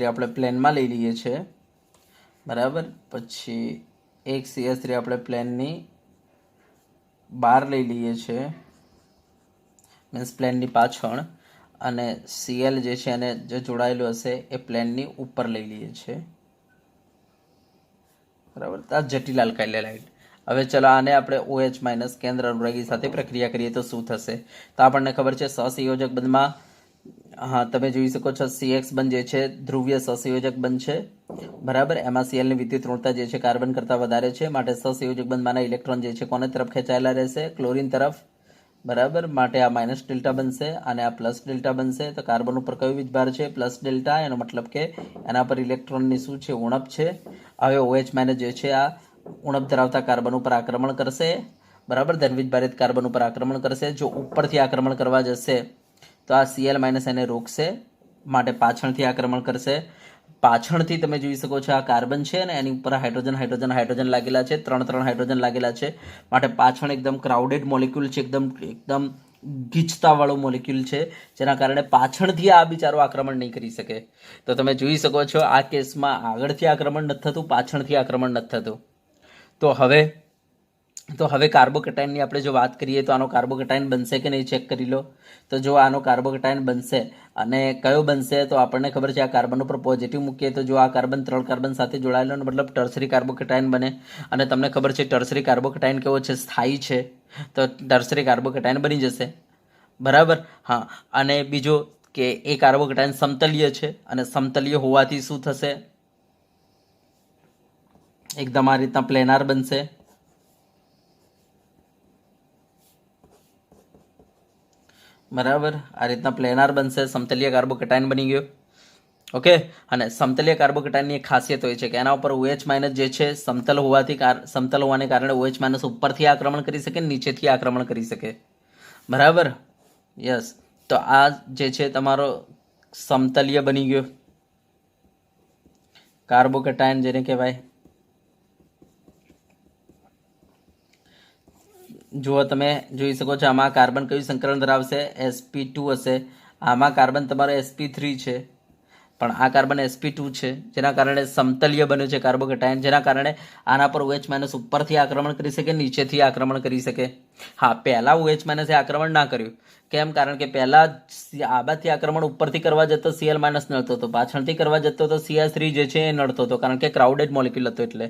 આપણે પ્લેનમાં લઈ લઈએ છીએ. બરાબર, પછી એક CH3 આપણે પ્લેનની બહાર લઈ લઈએ છીએ, મીન્સ પ્લેનની પાછળ, અને Cl જે છે એને જે જોડાયેલું હશે એ પ્લેનની ઉપર લઈ લઈએ છીએ. બરાબર, તો આ જટિલ આલ્કાઇલ હેલાઇડ. હવે ચલો આને આપણે OH માઇનસ કેન્દ્ર અનુરાગી સાથે પ્રક્રિયા કરીએ તો શું થશે? તો આપણને ખબર છે સહસંયોજક બંધમાં, હા, તમે જોઈ શકો છો CX બંધ જે છે ધ્રુવીય સહસંયોજક બંધ છે. બરાબર, એમાં Cl ની વિદ્યુત ઋણતા જે છે કાર્બન કરતાં વધારે છે, માટે સહસંયોજક બંધમાંના ઇલેક્ટ્રોન જે છે કોને તરફ ખેંચાયેલા રહેશે? ક્લોરીન તરફ. બરાબર, માટે આ માઇનસ ડેલ્ટા બનશે અને આ પ્લસ ડેલ્ટા બનશે. તો કાર્બન ઉપર કયો વીજભાર છે? Plus delta. એનો મતલબ કે એના પર ઇલેક્ટ્રોનની શું છે? ઉણપ છે. હવે OH માઇનસ જે છે આ ઉણપ ધરાવતા કાર્બન ઉપર આક્રમણ કરશે. બરાબર, ધન વીજભારિત કાર્બન ઉપર આક્રમણ કરશે. જો ઉપરથી આક્રમણ કરવા જશે તો આ Cl માઇનસ એને રોકશે, માટે પાછળથી આક્રમણ કરશે. પાછળથી તમે જોઈ શકો છો આ કાર્બન છે અને એની ઉપર હાઇડ્રોજન લાગેલા છે, ત્રણ હાઇડ્રોજન લાગેલા છે. માટે પાછળ એકદમ ક્રાઉડેડ મોલિક્યુલ છે, એકદમ ગીચતા વાળો મોલિક્યુલ છે, જેના કારણે પાછળથી આ બિચારો આક્રમણ નહીં કરી શકે. તો તમે જોઈ શકો છો આ કેસમાં આગળથી આક્રમણ નથી થતું, પાછળથી આક્રમણ નથી થતું. તો હવે કાર્બોકેટાયનની આપણે જો વાત કરીએ તો આનો કાર્બોકેટાયન બનશે કે નહીં ચેક કરી લો. તો જો આનો કાર્બોકેટાયન બનશે, અને કયો બનશે? તો આપણને ખબર છે આ કાર્બન ઉપર પોઝિટિવ મૂકીએ તો જો આ કાર્બન 3 કાર્બન સાથે જોડાયેલો, મતલબ ટર્સરી કાર્બોકેટાયન બને. અને તમને ખબર છે ટર્સરી કાર્બોકેટાયન કેવો છે? સ્થાયી છે. તો ટર્સરી કાર્બોકેટાયન બની જશે. બરાબર, હા. અને બીજો કે એ કાર્બોકેટાયન સમતલીય છે, અને સમતલીય હોવાથી શું થશે? એકદમ આ રીતના પ્લેનાર બનશે. બરાબર, આ રીતના પ્લેનાર બનશે, સમતલીય કાર્બોકેટાયન બની ગયો. ઓકે, અને સમતલીય કાર્બોકેટાયનની એક ખાસિયત હોય છે કે એના ઉપર OH માઇનસ જે છે સમતલ હોવાને કારણે OH માઇનસ ઉપરથી આક્રમણ કરી શકે, નીચેથી આક્રમણ કરી શકે. બરાબર, યસ. તો આ જે છે તમારો સમતલીય બની ગયો કાર્બોકેટાયન, જેને કહેવાય. જુઓ, તમે જોઈ શકો છો આમાં કાર્બન કયું સંકલન ધરાવશે? sp2 હશે. આમાં કાર્બન તમારો sp3 છે. પણ આ કાર્બન sp2 છે, જેના કારણે સમતલીય બન્યું છે કાર્બોકેટાયન, જેના કારણે આના પર OH માઇનસ ઉપરથી આક્રમણ કરી શકે, નીચેથી આક્રમણ કરી શકે. હા, પહેલા OH માઇનસે આક્રમણ ના કર્યું. કેમ? કારણ કે પહેલા આબાથી આક્રમણ ઉપરથી કરવા જતો Cl માઇનસ નડતો હતો, પાછળથી કરવા જતો તો Cl3 જે છે એ નડતો હતો, કારણ કે ક્રાઉડેડ મોલિક્યુલ હતો એટલે.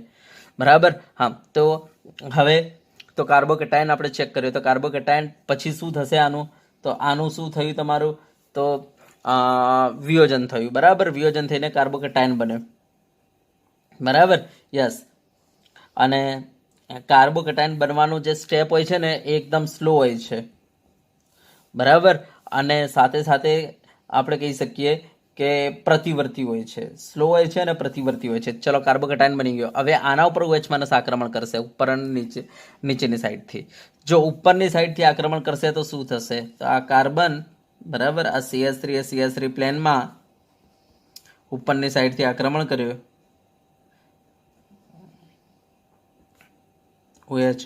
બરાબર. હા, તો હવે તો કાર્બોકેટાયન આપણે ચેક કર્યું, તો કાર્બોકેટાયન પછી શું થશે આનું? તો આનું શું થયું તમારું? તો વિયોજન થયું. બરાબર, વિયોજન થઈને કાર્બોકેટાયન બન્યો. બરાબર, યસ. અને કાર્બોકેટાયન બનવાનું જે સ્ટેપ હોય છે ને એ એકદમ સ્લો હોય છે. બરાબર. અને સાથે સાથે આપણે કહી શકીએ કે પ્રતિવર્તી હોય છે, સ્લો હોય છે અને પ્રતિવર્તી હોય છે. ચલો, કાર્બોકેટાયન બની ગયો. હવે આના ઉપર OH માઇનસ આક્રમણ કરશે, ઉપર અને નીચેની સાઈડથી. જો ઉપરની સાઈડથી આક્રમણ કરશે તો શું થશે? તો આ કાર્બન, બરાબર, આ CH3 પ્લેનમાં ઉપરની સાઈડથી આક્રમણ કર્યું, OH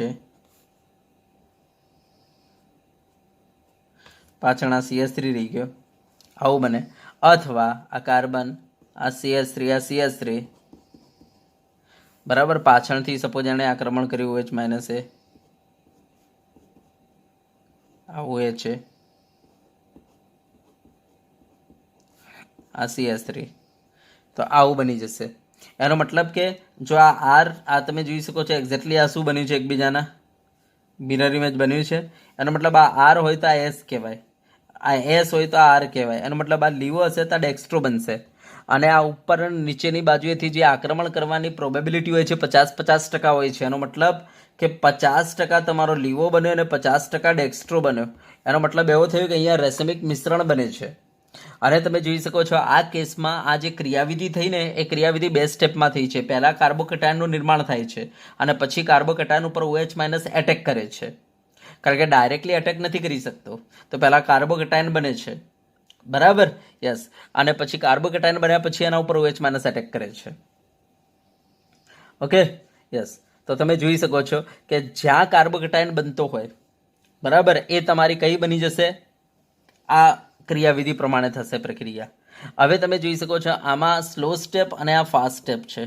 પાછળ આ CH3 રહી ગયો, આવું બને. અથવા આ કાર્બન, આ CH3 બરાબર, પાછળથી સપોઝ એને આક્રમણ કર્યું OH માઇનસે, આ OH છે, આ CH3, તો આવું બની જશે. એનો મતલબ કે જો આ આર, આ તમે જોઈ શકો છો એક્ઝેક્ટલી આ શું બન્યું છે, એકબીજાના મિરર ઇમેજ બન્યું છે. એનો મતલબ આ આર હોય તો આ એસ કહેવાય, આ એસ હોય તો આ આર કહેવાય. એનો મતલબ આ લીવો હશે તો આ ડેક્સ્ટ્રો બનશે. અને આ ઉપર નીચેની બાજુએથી જે આક્રમણ કરવાની પ્રોબેબિલિટી હોય છે 50-50% હોય છે. એનો મતલબ કે 50% તમારો લીવો બન્યો અને 50% ડેક્સ્ટ્રો બન્યો. એનો મતલબ એવો થયો કે અહીંયા રેસેમિક મિશ્રણ બને છે. અને તમે જોઈ શકો છો આ કેસમાં આ જે ક્રિયાવિધિ થઈ ને એ ક્રિયાવિધિ 2 સ્ટેપમાં થઈ છે. પહેલા કાર્બોકેટાયનનું નિર્માણ થાય છે અને પછી કાર્બોકેટાયન ઉપર OH માઇનસ એટેક કરે છે. કારણ કે ડાયરેક્ટલી એટેક નથી કરી શકતો, તો પહેલા કાર્બોકેટાયન બને છે. બરાબર, યસ. અને પછી કાર્બોકેટાયન બન્યા પછી એના ઉપર OH માઇનસ એટેક કરે છે. Okay, yes. તો તમે જોઈ શકો છો કે જ્યાં કાર્બોકેટાયન બનતો હોય, બરાબર, એ તમારી કઈ બની જશે? આ ક્રિયાવિધિ પ્રમાણે થશે પ્રક્રિયા. હવે તમે જોઈ શકો છો આમાં સ્લો સ્ટેપ અને આ ફાસ્ટ સ્ટેપ છે.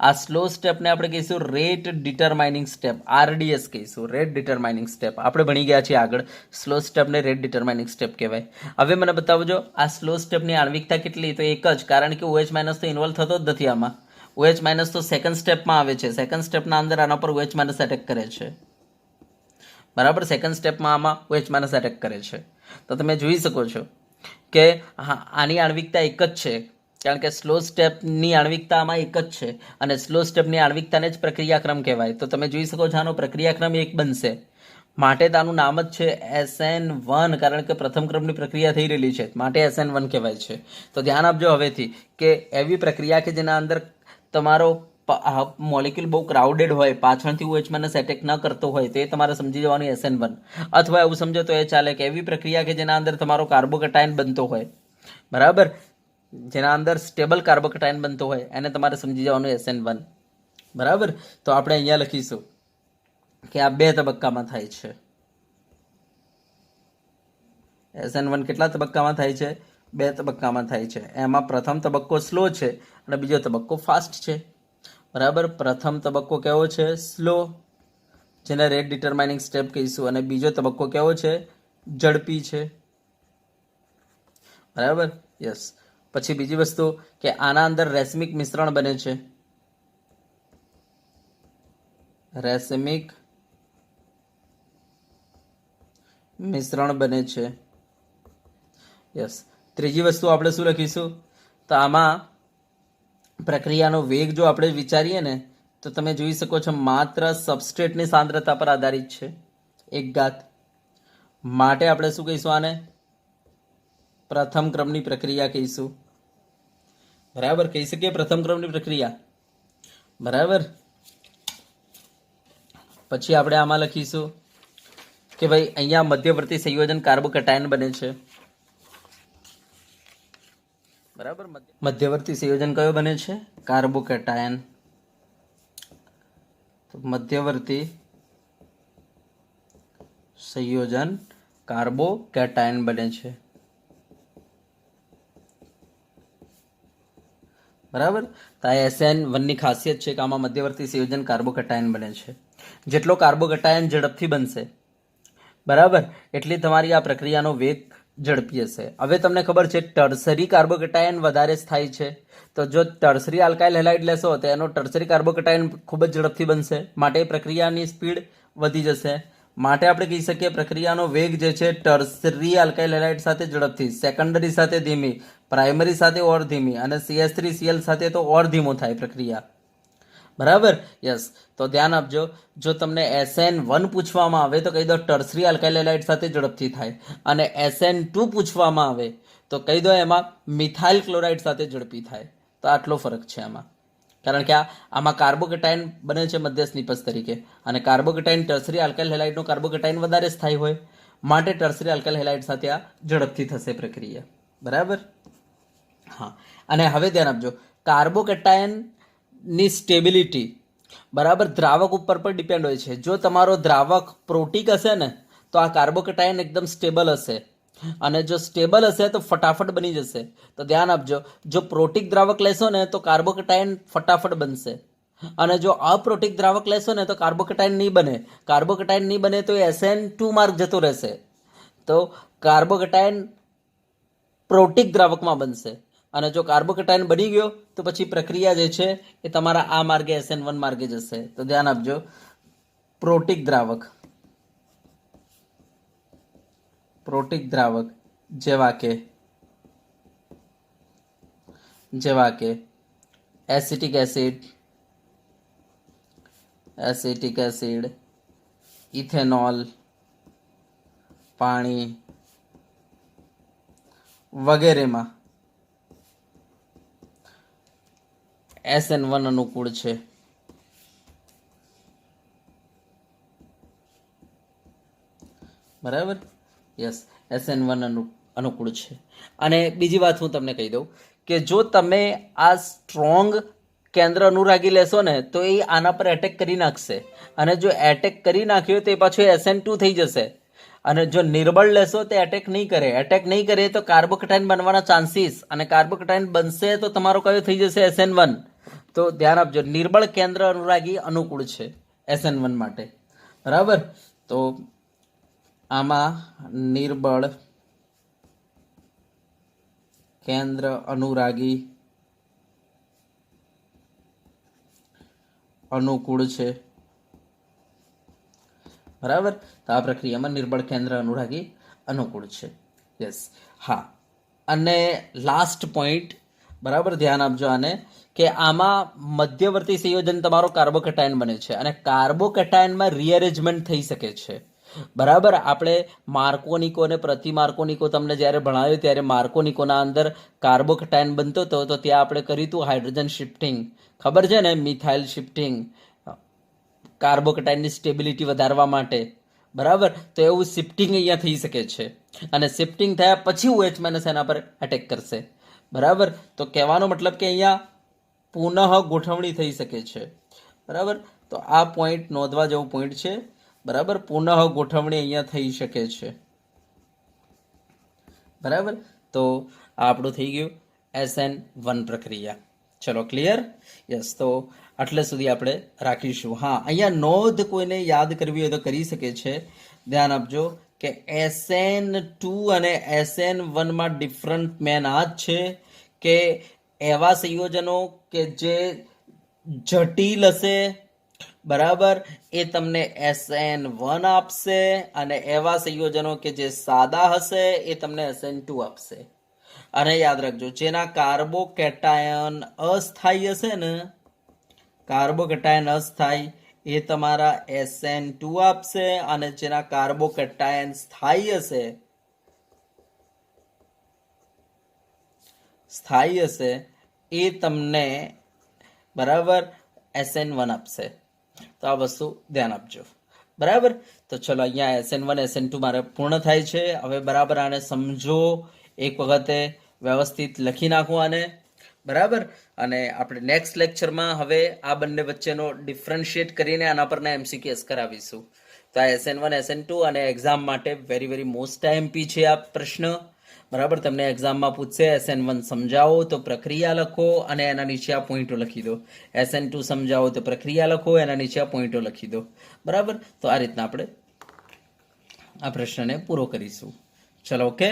આ સ્લો સ્ટેપને આપણે કહીશું રેટ ડિટરમાઇનિંગ સ્ટેપ, RDS કહીશું, રેટ ડિટરમાઇનિંગ સ્ટેપ. આપણે ભણી ગયા છીએ આગળ, સ્લો સ્ટેપને રેટ ડિટરમાઇનિંગ સ્ટેપ કહેવાય. હવે મને બતાવજો આ સ્લો સ્ટેપની આણ્વિકતા કેટલી? તો એક જ, કારણ કે OH માઇનસ તો ઇન્વોલ્વ થતો જ નથી આમાં. OH માઇનસ તો સેકન્ડ સ્ટેપમાં આવે છે. સેકન્ડ સ્ટેપના અંદર આના પર OH માઇનસ એટેક કરે છે. બરાબર, સેકન્ડ સ્ટેપમાં આમાં OH માઇનસ એટેક કરે છે. તો તમે જોઈ શકો છો કે હા, આની આણ્વિકતા એક જ છે, કારણ કે સ્લો સ્ટેપની આણ્વિકતા આમાં એક જ છે અને સ્લો સ્ટેપની આણ્વિકતાને જ પ્રક્રિયાક્રમ કહેવાય. તો તમે જોઈ શકો છો આનો પ્રક્રિયાક્રમ એક બનશે, માટે આનું નામ જ છે SN1, કારણ કે પ્રથમ ક્રમની પ્રક્રિયા થઈ રહેલી છે, માટે SN1 કહેવાય છે. તો ધ્યાન આપજો હવેથી કે એવી પ્રક્રિયા કે જેના અંદર તમારો મોલિક્યુલ બહુ ક્રાઉડેડ હોય, પાછળથી OH માઇનસ એટેક ન કરતો હોય, તો એ તમારે સમજી જવાનું SN1. અથવા એવું સમજો તો એ ચાલે કે એવી પ્રક્રિયા કે જેના અંદર તમારો કાર્બોકેટાયન બનતો હોય, બરાબર, જેના અંદર સ્ટેબલ કાર્બોકેટાયન બનતો હોય, એને તમારે સમજી જવાનું SN1. બરાબર. તો આપણે અહીંયા લખીશું કે આ 2 તબક્કામાં થાય છે. SN1 કેટલા તબક્કામાં થાય છે? 2 તબક્કામાં થાય છે. એમાં પ્રથમ તબક્કો સ્લો છે અને બીજો તબક્કો ફાસ્ટ છે. બરાબર, પ્રથમ તબક્કો કેવો છે? સ્લો, જેને રેટ ડિટરમાઇનિંગ સ્ટેપ કહીશું, અને બીજો તબક્કો કેવો છે? ઝડપી છે. બરાબર, યસ. પછી બીજી વસ્તુ કે આના અંદર રેસમિક મિશ્રણ બને છે, રેસમિક મિશ્રણ બને છે. યસ. ત્રીજી વસ્તુ આપણે શું લખીશું? તો આમાં પ્રક્રિયાનો વેગ જો આપણે વિચારીએ ને તો તમે જોઈ શકો છો માત્ર સબસ્ટ્રેટની સાંદ્રતા પર આધારિત છે, 1 માટે આપણે શું કહીશું? આને પ્રથમ ક્રમની પ્રક્રિયા કહીશું. બરાબર, કહી શકીએ પ્રથમ ક્રમની પ્રક્રિયા. બરાબર. પછી આપણે આમાં લખીશું કે ભાઈ અહીંયા મધ્યવર્તી સંયોજન કાર્બોકેટાયન બને છે. બરાબર, મધ્યવર્તી સંયોજન કયો બને છે? કાર્બોકેટાયન. મધ્યવર્તી સંયોજન કાર્બોકેટાયન બને છે. બરાબર. તો આ SN1ની ખાસિયત છે કે આમાં મધ્યવર્તી સંયોજન કાર્બોકેટાયન બને છે. જેટલો કાર્બોકેટાયન ઝડપથી બનશે, બરાબર, એટલી તમારી આ પ્રક્રિયાનો વેગ ઝડપી હશે. હવે તમને ખબર છે ટર્સરી કાર્બોકેટાયન વધારે સ્થાયી છે. તો જો ટર્સરી આલ્કાઇલ હેલાઇડ લેશો તો એનો ટર્સરી કાર્બોકેટાયન ખૂબ જ ઝડપથી બનશે, માટે પ્રક્રિયાની સ્પીડ વધી જશે. માટે આપણે કહી શકીએ પ્રક્રિયાનો વેગ જે છે ટર્સરી આલ્કાઇલ હેલાઇડ સાથે ઝડપથી, સેકન્ડરી સાથે ધીમી, પ્રાઇમરી સાથે ઓર ધીમી અને CH3Cl સાથે તો ઓર ધીમો થાય પ્રક્રિયા. બરાબર. યસ. તો ધ્યાન આપજો, જો તમને SN1 પૂછવામાં આવે તો કહી દો ટર્સરી આલ્કાઇલ હેલાઇડ સાથે ઝડપથી થાય, અને SN2 પૂછવામાં આવે તો કહી દો એમાં મિથાઇલ ક્લોરાઇડ સાથે ઝડપી થાય. તો આટલો ફરક છે આમાં, કારણ કે આમાં કાર્બોકેટાયન બને છે મધ્યસ્થ નિપજ તરીકે, અને કાર્બોકેટાયન ટર્સરી આલ્કાઇલ હેલાઇડનો કાર્બોકેટાયન વધારે સ્થાયી હોય, માટે ટર્સરી આલ્કાઇલ હેલાઇડ સાથે આ ઝડપથી થશે પ્રક્રિયા. બરાબર. હા, અને હવે ધ્યાન આપજો, કાર્બોકેટાયનની સ્ટેબિલિટી, બરાબર, દ્રાવક ઉપર પર ડિપેન્ડ હોય છે. જો તમારો દ્રાવક પ્રોટીક હશે ને તો આ કાર્બોકેટાયન એકદમ સ્ટેબલ હશે, અને જો સ્ટેબલ હશે તો ફટાફટ બની જશે. તો ધ્યાન આપજો, જો પ્રોટીક દ્રાવક લેશો ને તો કાર્બોકેટાયન ફટાફટ બનશે, અને જો અપ્રોટીક દ્રાવક લેશો ને તો કાર્બોકેટાયન નહીં બને. કાર્બોકેટાયન નહીં બને તો SN2 માર્ગ જતો રહેશે. તો કાર્બોકેટાયન પ્રોટીક દ્રાવકમાં બનશે, અને જો કાર્બોકેટાયન બની ગયો તો પછી પ્રક્રિયા જે છે એ તમારા આ માર્ગે SN1 માર્ગે જશે. તો ધ્યાન આપજો, પ્રોટીક દ્રાવક જેવા કે એસિટિક એસિડ, ઇથેનોલ, પાણી વગેરેમાં SN1 અનુકૂળ છે. બરાબર. યસ, SN1 અનુકૂળ છે. અને બીજી વાત હું તમને કહી દઉં કે જો તમે આ સ્ટ્રોંગ કેન્દ્ર અનુરાગી લેશો ને તો એ આના પર એટેક કરી નાખશે, અને જો એટેક કરી નાખ્યો તો એ પાછું SN2 થઈ જશે. અને જો નિર્બળ લેશો તો એટેક નહીં કરે તો કાર્બોકેટાયન બનવાના ચાન્સીસ, અને કાર્બોકેટાયન બનશે તો તમારો કયો થઈ જશે SN1. તો ધ્યાન આપજો, નિર્બળ કેન્દ્ર અનુરાગી અનુકૂળ છે SN1 માટે. બરાબર. તો આમાં નિર્બળ કેન્દ્ર અનુરાગી અનુકૂળ છે. બરાબર. તો આ પ્રક્રિયામાં નિર્બળ કેન્દ્ર અનુરાગી અનુકૂળ છે. યસ. હા, અને લાસ્ટ પોઈન્ટ, બરાબર, ધ્યાન આપજો આને, કે આમાં મધ્યવર્તી સંયોજન તમારો કાર્બોકેટાયન બને છે, અને કાર્બોકેટાયનમાં રીઅરેન્જમેન્ટ થઈ શકે છે. બરાબર. આપણે માર્કોનિકો અને પ્રતિમાર્કોનિકો તમને જ્યારે ભણાવ્યું ત્યારે માર્કોનિકોના અંદર કાર્બોકેટાયન બનતો હતો, તો ત્યાં આપણે કર્યું હતું હાઇડ્રોજન શિફ્ટિંગ, ખબર છે ને, મિથાઇલ શિફ્ટિંગ, કાર્બોકેટાયનની સ્ટેબિલિટી વધારવા માટે. બરાબર. તો એવું શિફ્ટિંગ અહીંયા થઈ શકે છે, અને શિફ્ટિંગ થયા પછી OH- એના પર એટેક કરશે. બરાબર. તો કહેવાનો મતલબ કે અહીંયા પુનઃ ગોઠવણી થઈ શકે છે. બરાબર. તો આ પોઈન્ટ નોંધવા જેવો પોઈન્ટ છે. બરાબર. પુનઃ ગોઠવણી અહીંયા થઈ શકે છે. બરાબર. તો આ આપણું થઈ ગયું SN1 પ્રક્રિયા. ચલો, ક્લિયર? યસ. તો આટલે સુધી આપણે રાખીશું. હા, અહીંયા નોંધ કોઈને યાદ કરવી હોય તો કરી શકે છે. ધ્યાન આપજો કે SN2 અને SN1 ડિફરન્ટ મેન આ જ છે કે એવા સંયોજનો કે જે જટિલ હશે, બરાબર, એ તમને SN1 આપશે, અને એવા સંયોજનો કે જે સાદા હશે એ તમને SN2 આપશે. અને યાદ રાખજો, જેના કાર્બોકેટાયન અસ્થાયી હશે ને, કાર્બોકેટાયન અસ્થાયી, એ તમારા SN2 આપશે, અને જેના કાર્બોકેટાયન સ્થાયી હશે એ તમને, બરાબર, SN1 આપશે. તો આ વસ્તુ ધ્યાન આપજો. બરાબર. તો ચલો, અહીંયા SN1 SN2 મારે પૂર્ણ થાય છે. હવે બરાબર આને સમજો, એક વખતે વ્યવસ્થિત લખી નાખો આને. બરાબર. અને આપણે નેક્સ્ટ લેક્ચરમાં હવે આ બંને વચ્ચેનો ડિફરન્શિએટ કરીને આના પરના MCQs કરાવીશું. તો આ SN1 SN2 અને એક્ઝામ માટે વેરી મોસ્ટ IMP છે આ પ્રશ્ન. બરાબર. તમને એક્ઝામમાં પૂછશે SN1 સમજાવો તો પ્રક્રિયા લખો અને એના નીચે આ પોઈન્ટો લખી દો. SN2 સમજાવો તો પ્રક્રિયા લખો, એના નીચે આ પોઈન્ટો લખી દો. બરાબર. તો આ રીતના આપણે આ પ્રશ્નને પૂરો કરીશું. ચલો, ઓકે.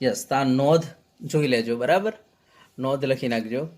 યસ, તો આ નોંધ જોઈ લેજો. બરાબર, નોંધ લખી નાખજો.